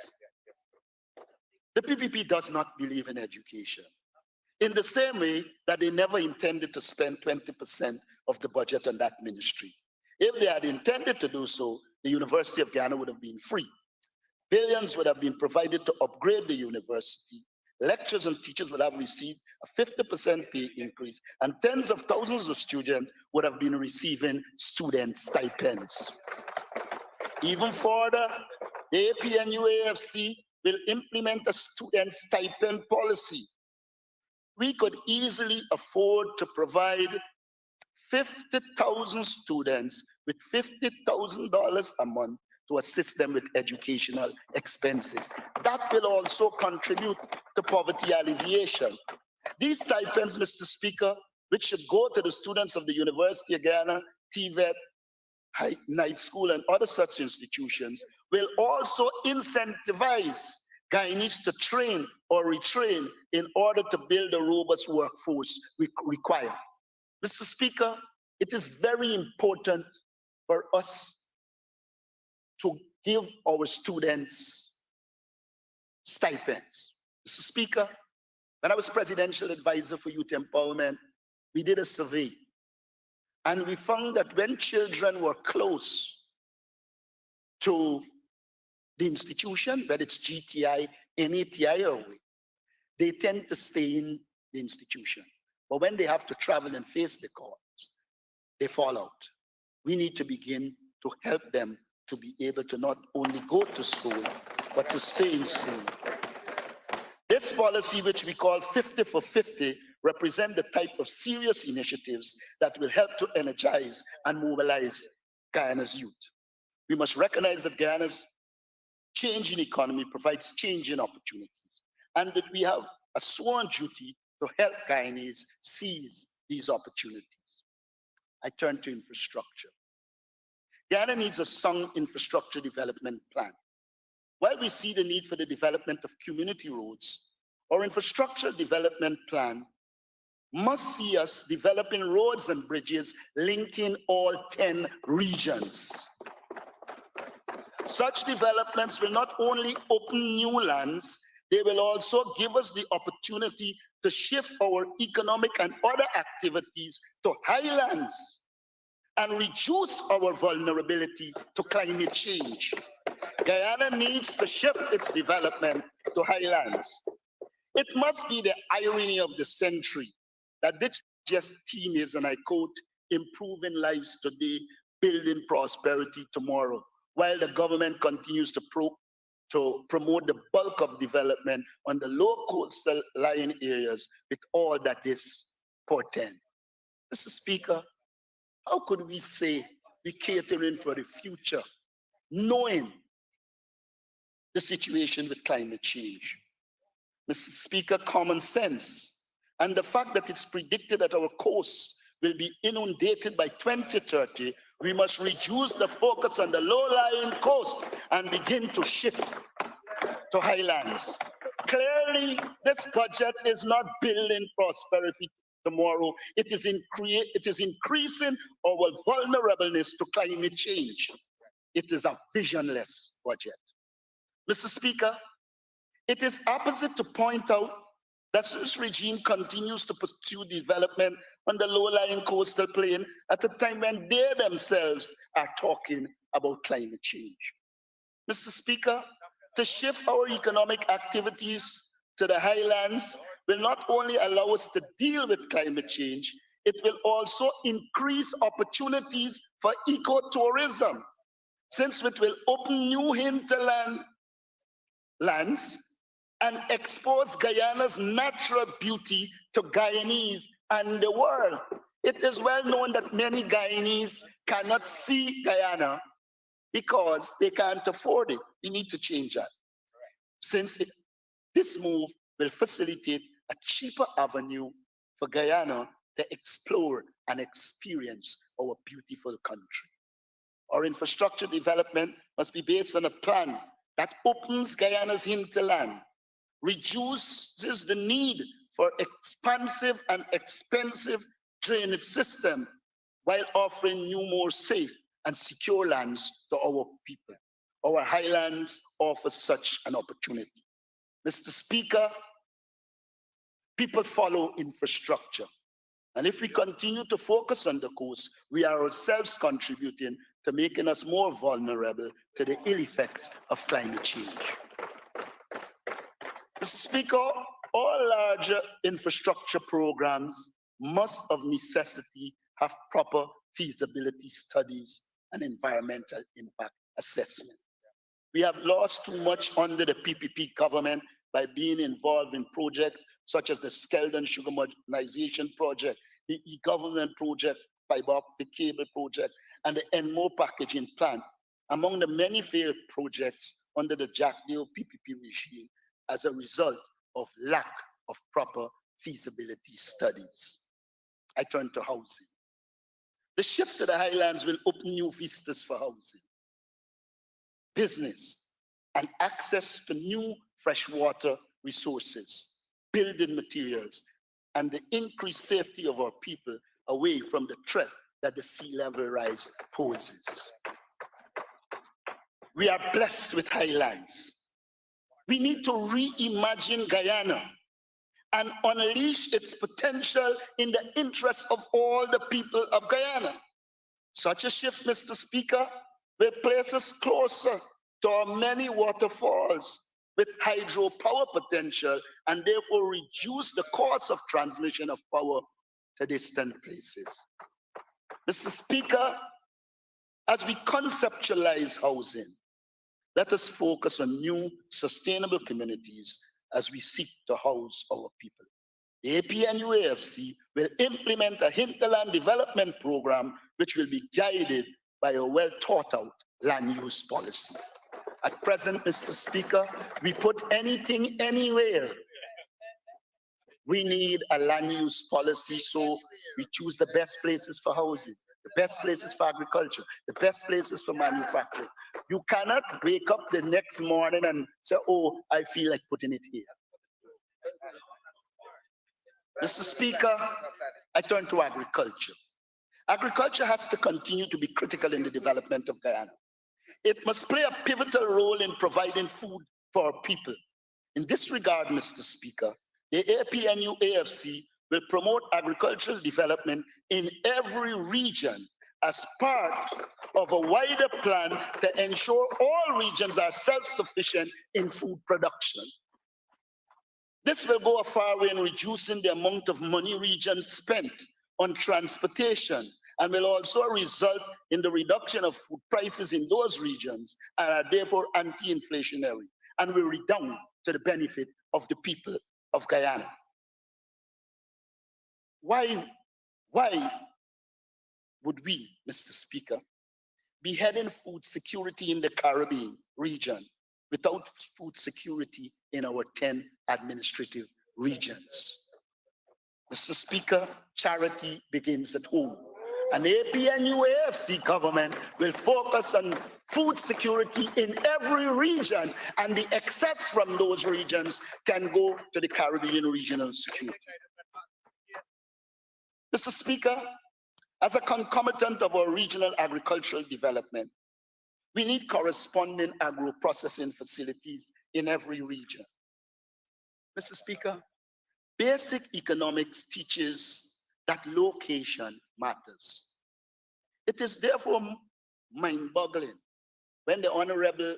The PPP does not believe in education. In the same way that they never intended to spend 20% of the budget on that ministry. If they had intended to do so, the University of Guyana would have been free. Billions would have been provided to upgrade the university. Lecturers and teachers would have received a 50% pay increase, and tens of thousands of students would have been receiving student stipends. Even further, the APNUAFC will implement a student stipend policy. We could easily afford to provide 50,000 students with $50,000 a month to assist them with educational expenses. That will also contribute to poverty alleviation. These stipends, Mr. Speaker, which should go to the students of the University of Guyana, TVET, night school, and other such institutions, will also incentivize Guyanese to train or retrain in order to build a robust workforce we require. Mr. Speaker, it is very important for us to give our students stipends. Mr. Speaker, when I was presidential advisor for youth empowerment, we did a survey. And we found that when children were close to the institution, whether it's GTI, NATI, or way, they tend to stay in the institution. But when they have to travel and face the courts, they fall out. We need to begin to help them to be able to not only go to school, but to stay in school. This policy, which we call 50 for 50, represent the type of serious initiatives that will help to energize and mobilize Guyana's youth. We must recognize that Guyana's change in economy provides change in opportunities, and that we have a sworn duty to help Guyanese seize these opportunities. I turn to infrastructure. Guyana needs a sound infrastructure development plan. While we see the need for the development of community roads, our infrastructure development plan must see us developing roads and bridges linking all 10 regions. Such developments will not only open new lands, they will also give us the opportunity to shift our economic and other activities to highlands and reduce our vulnerability to climate change. Guyana needs to shift its development to highlands. It must be the irony of the century that this just theme is, and I quote, improving lives today, building prosperity tomorrow, while the government continues to promote the bulk of development on the low coastal lying areas with all that this portends. Mr. Speaker, how could we say we're catering for the future, knowing the situation with climate change? Mr. Speaker, common sense and the fact that it's predicted that our coasts will be inundated by 2030, we must reduce the focus on the low-lying coast and begin to shift to highlands. Clearly, this budget is not building prosperity tomorrow. It is increasing our vulnerableness to climate change. It is a visionless budget. Mr. Speaker, it is opposite to point out that this regime continues to pursue development on the low-lying coastal plain at a time when they themselves are talking about climate change. Mr. Speaker, to shift our economic activities to the highlands will not only allow us to deal with climate change, it will also increase opportunities for ecotourism, since it will open new hinterland lands and expose Guyana's natural beauty to Guyanese and the world. It is well known that many Guyanese cannot see Guyana because they can't afford it. We need to change that. Since this move will facilitate a cheaper avenue for Guyana to explore and experience our beautiful country. Our infrastructure development must be based on a plan that opens Guyana's hinterland, reduces the need for expansive and expensive drainage system, while offering new, more safe and secure lands to our people. Our highlands offer such an opportunity. Mr. Speaker, people follow infrastructure. And if we continue to focus on the coast, we are ourselves contributing to making us more vulnerable to the ill effects of climate change. Mr. Speaker, all larger infrastructure programs must of necessity have proper feasibility studies and environmental impact assessment. We have lost too much under the PPP government by being involved in projects such as the Skeldon Sugar Modernization Project, the e-government project, fiber optic cable project, and the Enmore packaging plant, among the many failed projects under the Jack Dale PPP regime as a result of lack of proper feasibility studies. I turn to housing. The shift to the highlands will open new vistas for housing, business, and access to new freshwater resources, building materials, and the increased safety of our people away from the threat that the sea level rise poses. We are blessed with highlands. We need to reimagine Guyana and unleash its potential in the interest of all the people of Guyana. Such a shift, Mr. Speaker, will place us closer to our many waterfalls with hydropower potential and therefore reduce the cost of transmission of power to distant places. Mr. Speaker, as we conceptualize housing, let us focus on new sustainable communities as we seek to house our people. The APNUAFC will implement a hinterland development program which will be guided by a well thought out land use policy. At present, Mr. Speaker, we put anything anywhere. We need a land use policy, so we choose the best places for housing, the best places for agriculture, the best places for manufacturing. You cannot wake up the next morning and say, oh, I feel like putting it here. Mr. Speaker, I turn to agriculture. Agriculture has to continue to be critical in the development of Guyana. It must play a pivotal role in providing food for our people. In this regard, Mr. Speaker, the APNUAFC will promote agricultural development in every region as part of a wider plan to ensure all regions are self-sufficient in food production. This will go a far way in reducing the amount of money regions spent on transportation and will also result in the reduction of food prices in those regions and are therefore anti-inflationary and will redound to the benefit of the people of Guyana. Why would we, Mr. Speaker, be heading food security in the Caribbean region without food security in our 10 administrative regions? Mr. Speaker, charity begins at home. An APNUAFC government will focus on food security in every region, and the excess from those regions can go to the Caribbean regional security. Mr. Speaker, as a concomitant of our regional agricultural development, we need corresponding agro-processing facilities in every region. Mr. Speaker, basic economics teaches that location matters. It is therefore mind-boggling when the Honorable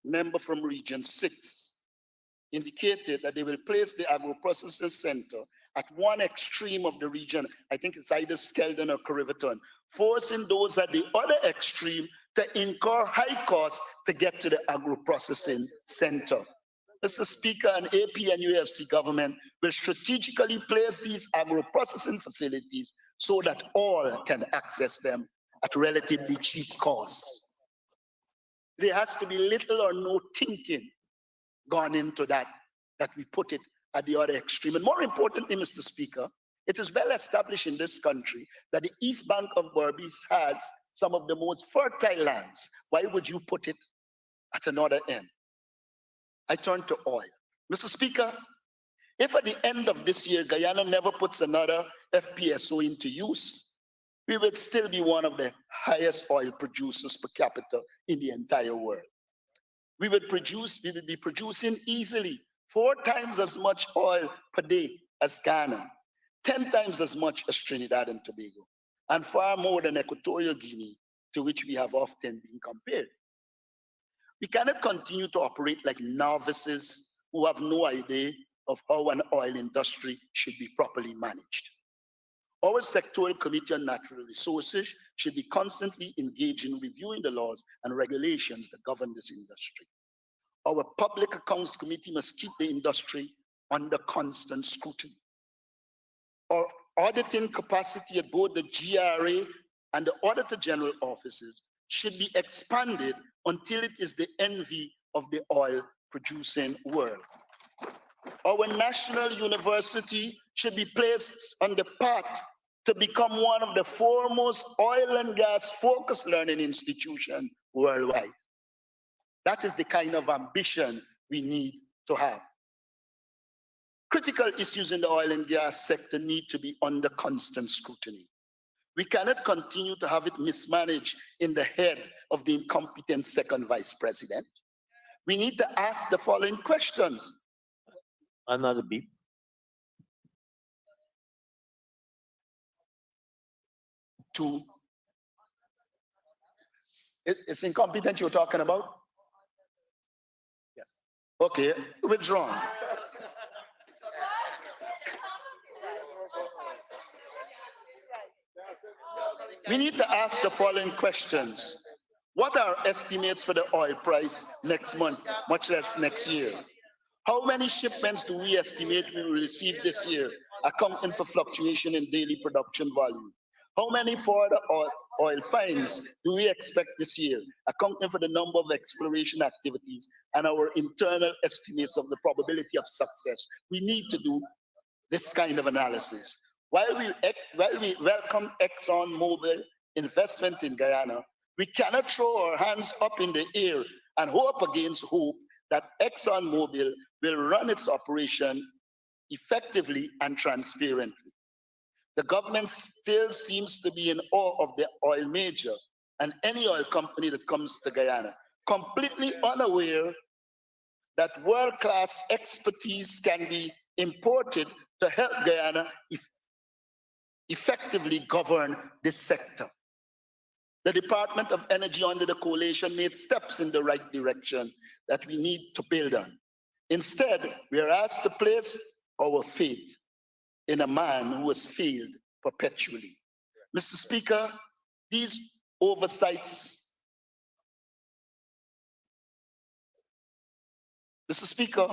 Member from Region 6 indicated that they will place the agro-processing center at one extreme of the region. I think it's either Skeldon or Corriverton, forcing those at the other extreme to incur high costs to get to the agro-processing center. Mr. Speaker, an APNUAFC government will strategically place these agro-processing facilities so that all can access them at relatively cheap costs. There has to be little or no thinking gone into that we put it at the other extreme. And more importantly, Mr. Speaker, it is well established in this country that the east bank of Berbice has some of the most fertile lands. Why would you put it at another end? I turn to oil. Mr. Speaker, if at the end of this year, Guyana never puts another FPSO into use, we would still be one of the highest oil producers per capita in the entire world. We would be producing easily 4 times as much oil per day as Ghana, 10 times as much as Trinidad and Tobago, and far more than Equatorial Guinea, to which we have often been compared. We cannot continue to operate like novices who have no idea of how an oil industry should be properly managed. Our sectoral committee on natural resources should be constantly engaged in reviewing the laws and regulations that govern this industry. Our public accounts committee must keep the industry under constant scrutiny. Our auditing capacity at both the GRA and the Auditor General offices should be expanded until it is the envy of the oil producing world. Our national university should be placed on the path to become one of the foremost oil and gas focused learning institutions worldwide. That is the kind of ambition we need to have. Critical issues in the oil and gas sector need to be under constant scrutiny. We cannot continue to have it mismanaged in the head of the incompetent second vice president. We need to ask the following questions. Another beep. It's incompetent you're talking about? Yes. Okay, withdrawn. We need to ask the following questions. What are estimates for the oil price next month, much less next year? How many shipments do we estimate we will receive this year, accounting for fluctuation in daily production volume? How many further oil finds do we expect this year, accounting for the number of exploration activities and our internal estimates of the probability of success? We need to do this kind of analysis. While we welcome ExxonMobil investment in Guyana, we cannot throw our hands up in the air and hope against hope that ExxonMobil will run its operation effectively and transparently. The government still seems to be in awe of the oil major and any oil company that comes to Guyana, completely unaware that world-class expertise can be imported to help Guyana effectively govern this sector. The Department of Energy under the coalition made steps in the right direction that we need to build on. Instead, we are asked to place our faith in a man who has failed perpetually. Mr. Speaker, these oversights, Mr. Speaker,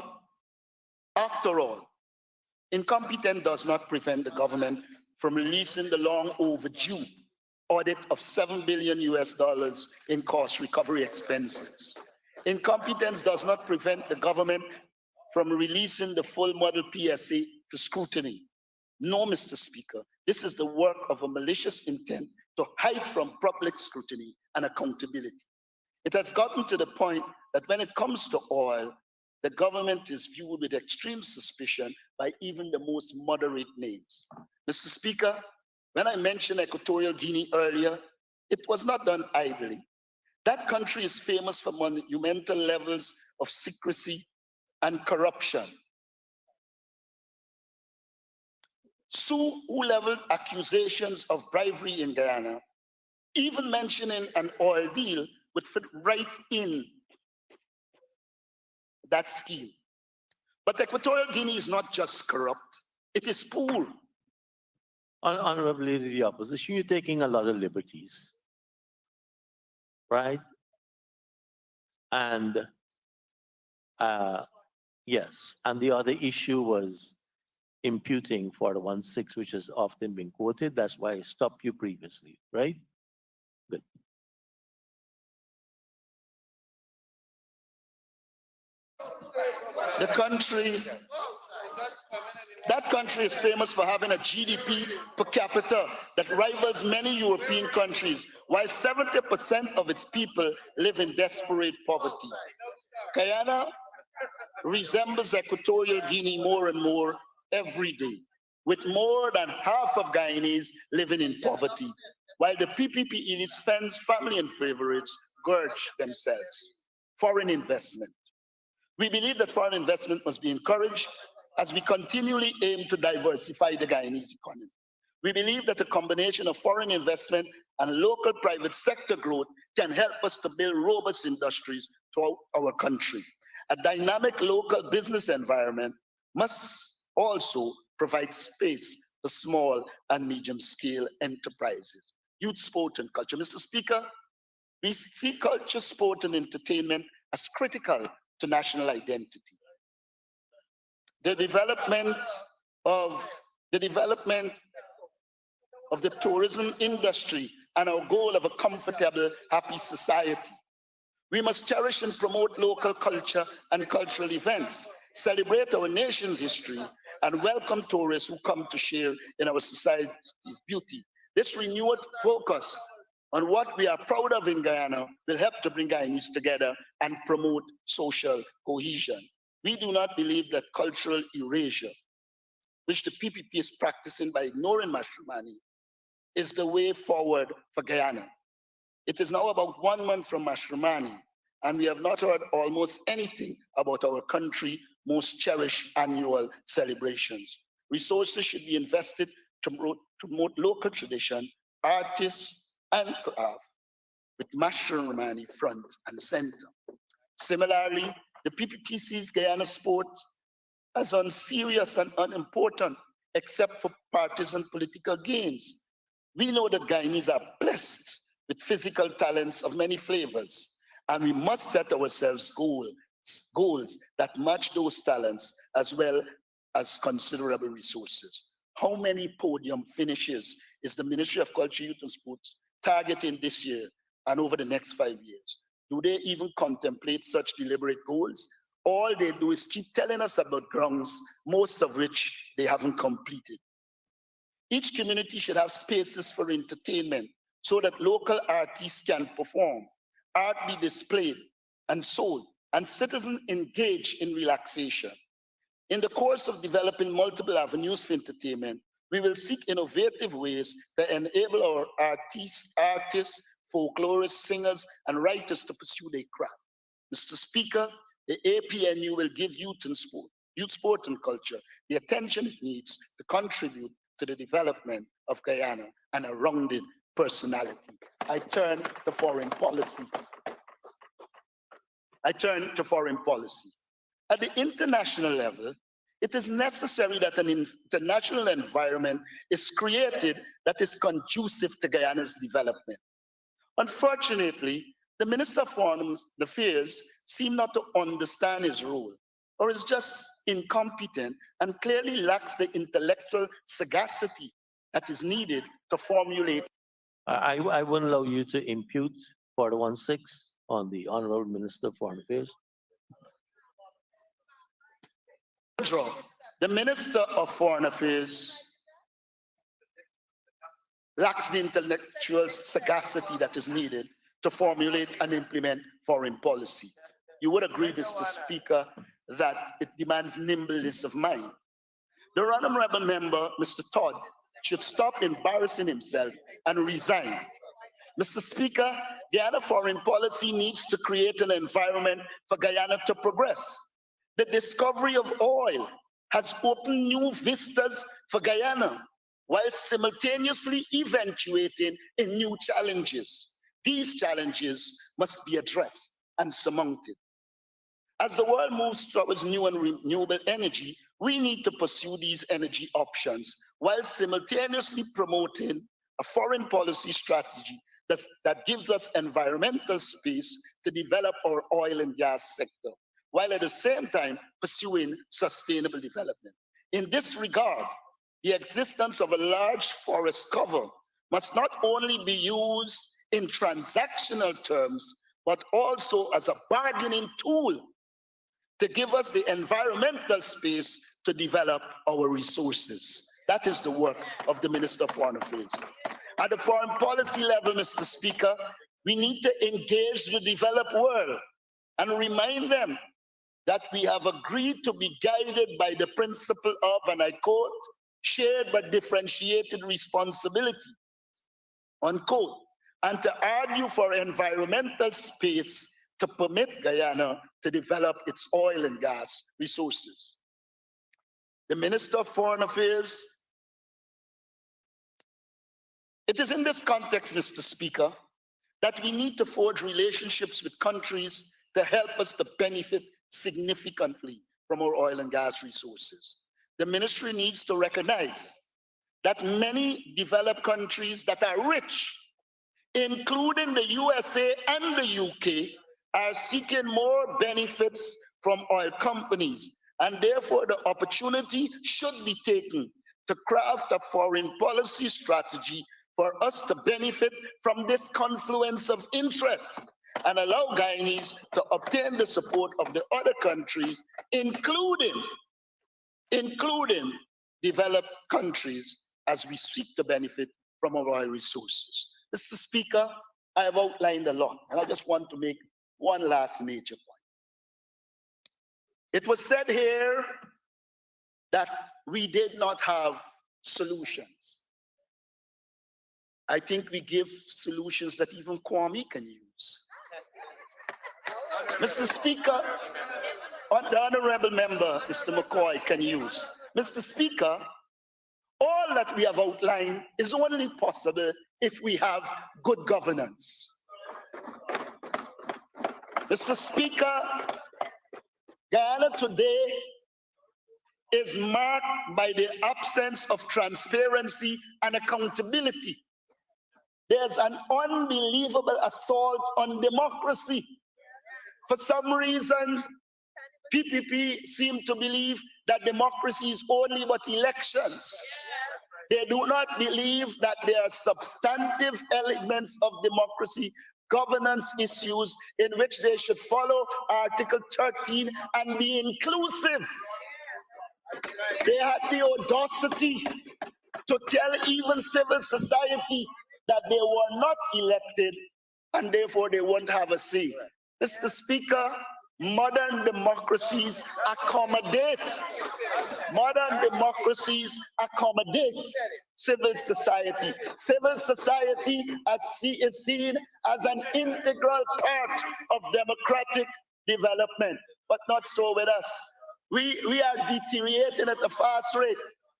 after all, incompetence does not prevent the government from releasing the long overdue audit of $7 billion in cost recovery expenses. Incompetence does not prevent the government from releasing the full model PSA to scrutiny. No, Mr. Speaker, this is the work of a malicious intent to hide from public scrutiny and accountability. It has gotten to the point that when it comes to oil, the government is viewed with extreme suspicion by even the most moderate names. Mr. Speaker, when I mentioned Equatorial Guinea earlier, it was not done idly. That country is famous for monumental levels of secrecy and corruption. Sue, who leveled accusations of bribery in Guyana, even mentioning an oil deal, would fit right in that scheme. But Equatorial Guinea is not just corrupt, it is poor. Honorable Leader of the Opposition, you're taking a lot of liberties, right? And yes, and the other issue was imputing for the 1.6, which has often been quoted. That's why I stopped you previously, right? Good. That country is famous for having a GDP per capita that rivals many European countries, while 70% of its people live in desperate poverty. Guyana resembles Equatorial Guinea more and more every day, with more than half of Guyanese living in poverty, while the PPP elites, friends, family, and favorites gorge themselves. Foreign investment. We believe that foreign investment must be encouraged as we continually aim to diversify the Guyanese economy. We believe that a combination of foreign investment and local private sector growth can help us to build robust industries throughout our country. A dynamic local business environment must also provide space for small and medium-scale enterprises. Youth, sport, and culture. Mr. Speaker, we see culture, sport, and entertainment as critical to national identity. The development of the tourism industry and our goal of a comfortable, happy society. We must cherish and promote local culture and cultural events, celebrate our nation's history, and welcome tourists who come to share in our society's beauty. This renewed focus on what we are proud of in Guyana will help to bring Guyanese together and promote social cohesion. We do not believe that cultural erasure, which the PPP is practicing by ignoring matrimony, is the way forward for Guyana. It is now about 1 month from Mashramani, and we have not heard almost anything about our country's most cherished annual celebrations. Resources should be invested to promote local tradition, artists, and craft, with Mashramani front and center. Similarly, the PPPC's Guyana sport as unserious and unimportant except for partisan political gains. We know that Guyanese are blessed with physical talents of many flavors, and we must set ourselves goals that match those talents as well as considerable resources. How many podium finishes is the Ministry of Culture, Youth and Sports targeting this year and over the next 5 years? Do they even contemplate such deliberate goals? All they do is keep telling us about grounds, most of which they haven't completed. Each community should have spaces for entertainment so that local artists can perform, art be displayed and sold, and citizens engage in relaxation. In the course of developing multiple avenues for entertainment, we will seek innovative ways to enable our artists, folklorists, singers, and writers to pursue their craft. Mr. Speaker, the APNU will give youth sport and culture the attention it needs to contribute to the development of Guyana and a rounded personality. I turn to foreign policy. At the international level, it is necessary that an international environment is created that is conducive to Guyana's development. Unfortunately, the Minister of Foreign Affairs seems not to understand his role, or is just incompetent and clearly lacks the intellectual sagacity that is needed to formulate. I won't allow you to impute 416 on the Honorable Minister of Foreign Affairs. The Minister of Foreign Affairs lacks the intellectual sagacity that is needed to formulate and implement foreign policy. You would agree, Mr. Speaker, that it demands nimbleness of mind. The honorable member, Mr. Todd, should stop embarrassing himself and resign. Mr. Speaker, Guyana foreign policy needs to create an environment for Guyana to progress. The discovery of oil has opened new vistas for Guyana, while simultaneously eventuating in new challenges. These challenges must be addressed and surmounted. As the world moves towards new and renewable energy, we need to pursue these energy options while simultaneously promoting a foreign policy strategy that gives us environmental space to develop our oil and gas sector, while at the same time pursuing sustainable development. In this regard, the existence of a large forest cover must not only be used in transactional terms, but also as a bargaining tool to give us the environmental space to develop our resources. That is the work of the Minister of Foreign Affairs. At the foreign policy level, Mr. Speaker, we need to engage the developed world and remind them that we have agreed to be guided by the principle of, and I quote, shared but differentiated responsibility, unquote, and to argue for environmental space to permit Guyana to develop its oil and gas resources. The Minister of Foreign Affairs, it is in this context, Mr. Speaker, that we need to forge relationships with countries to help us to benefit significantly from our oil and gas resources. The ministry needs to recognize that many developed countries that are rich, including the USA and the UK, are seeking more benefits from oil companies, and therefore the opportunity should be taken to craft a foreign policy strategy for us to benefit from this confluence of interests and allow Guyanese to obtain the support of the other countries, including developed countries, as we seek to benefit from our oil resources. Mr. Speaker, I have outlined a lot, and I just want to make one last major point. It was said here that we did not have solutions. I think we give solutions that even Kwame can use. Mr. Speaker, the honorable member, Mr. McCoy, can use. Mr. Speaker, all that we have outlined is only possible if we have good governance. Mr. Speaker, Guyana today is marked by the absence of transparency and accountability. There's an unbelievable assault on democracy. For some reason, PPP seem to believe that democracy is only about elections. They do not believe that there are substantive elements of democracy, governance issues in which they should follow Article 13 and be inclusive. They had the audacity to tell even civil society that they were not elected and therefore they won't have a say. Mr. Speaker, modern democracies accommodate civil society. Civil society is seen as an integral part of democratic development, but not so with us. We are deteriorating at a fast rate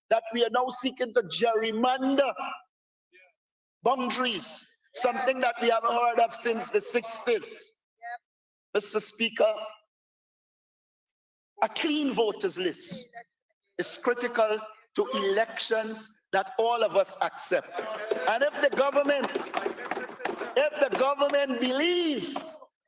that we are now seeking to gerrymander boundaries, something that we haven't heard of since the 60s. Mr. Speaker, a clean voters list is critical to elections that all of us accept. And if the government believes,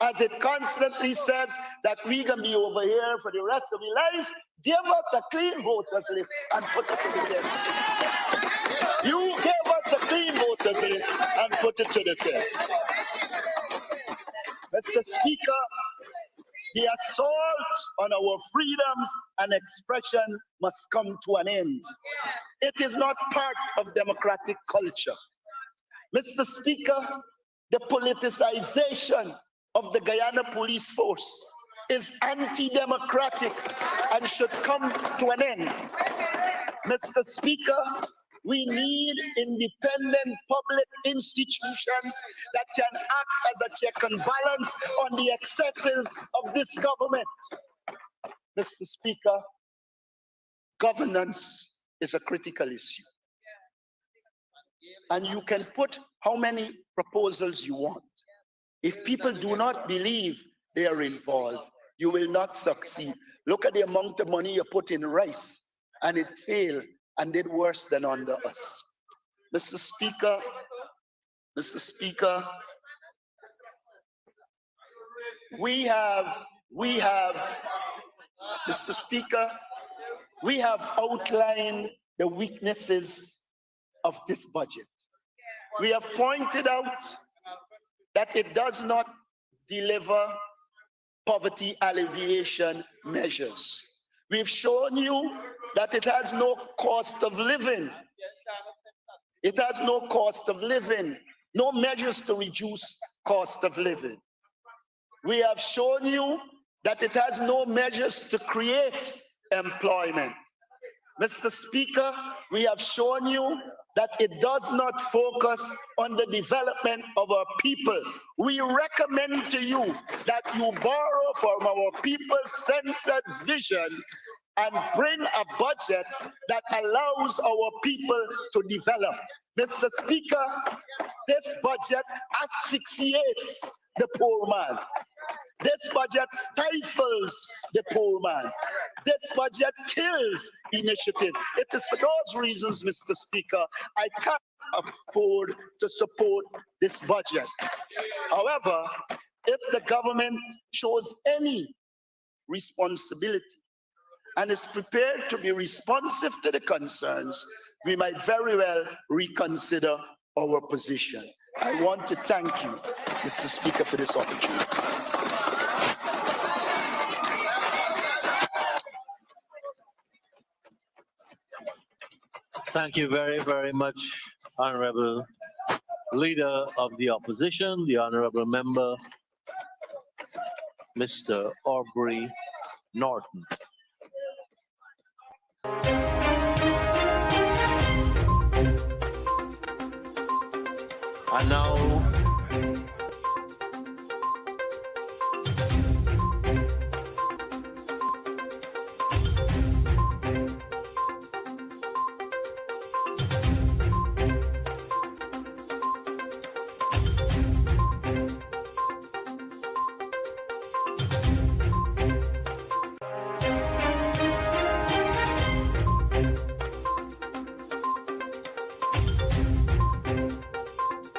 as it constantly says, that we can be over here for the rest of our lives, give us a clean voters list and put it to the test. You give us a clean voters list and put it to the test. Mr. Speaker, the assault on our freedoms and expression must come to an end. It is not part of democratic culture. Mr. Speaker, the politicization of the Guyana police force is anti-democratic and should come to an end. Mr. Speaker, we need independent public institutions that can act as a check and balance on the excesses of this government. Mr. Speaker, governance is a critical issue. And you can put how many proposals you want. If people do not believe they are involved, you will not succeed. Look at the amount of money you put in rice, and it failed and did worse than under us. Mr. Speaker, we have outlined the weaknesses of this budget. We have pointed out that it does not deliver poverty alleviation measures. We've shown you that it has no cost of living. It has no cost of living, no measures to reduce cost of living. We have shown you that it has no measures to create employment. Mr. Speaker, we have shown you that it does not focus on the development of our people. We recommend to you that you borrow from our people-centered vision and bring a budget that allows our people to develop. Mr. Speaker, this budget asphyxiates the poor man. This budget stifles the poor man. This budget kills initiative. It is for those reasons, Mr. Speaker, I can't afford to support this budget. However, if the government shows any responsibility and is prepared to be responsive to the concerns, we might very well reconsider our position. I want to thank you, Mr. Speaker, for this opportunity. Thank you very, very much, Honorable Leader of the Opposition, the Honorable Member, Mr. Aubrey Norton.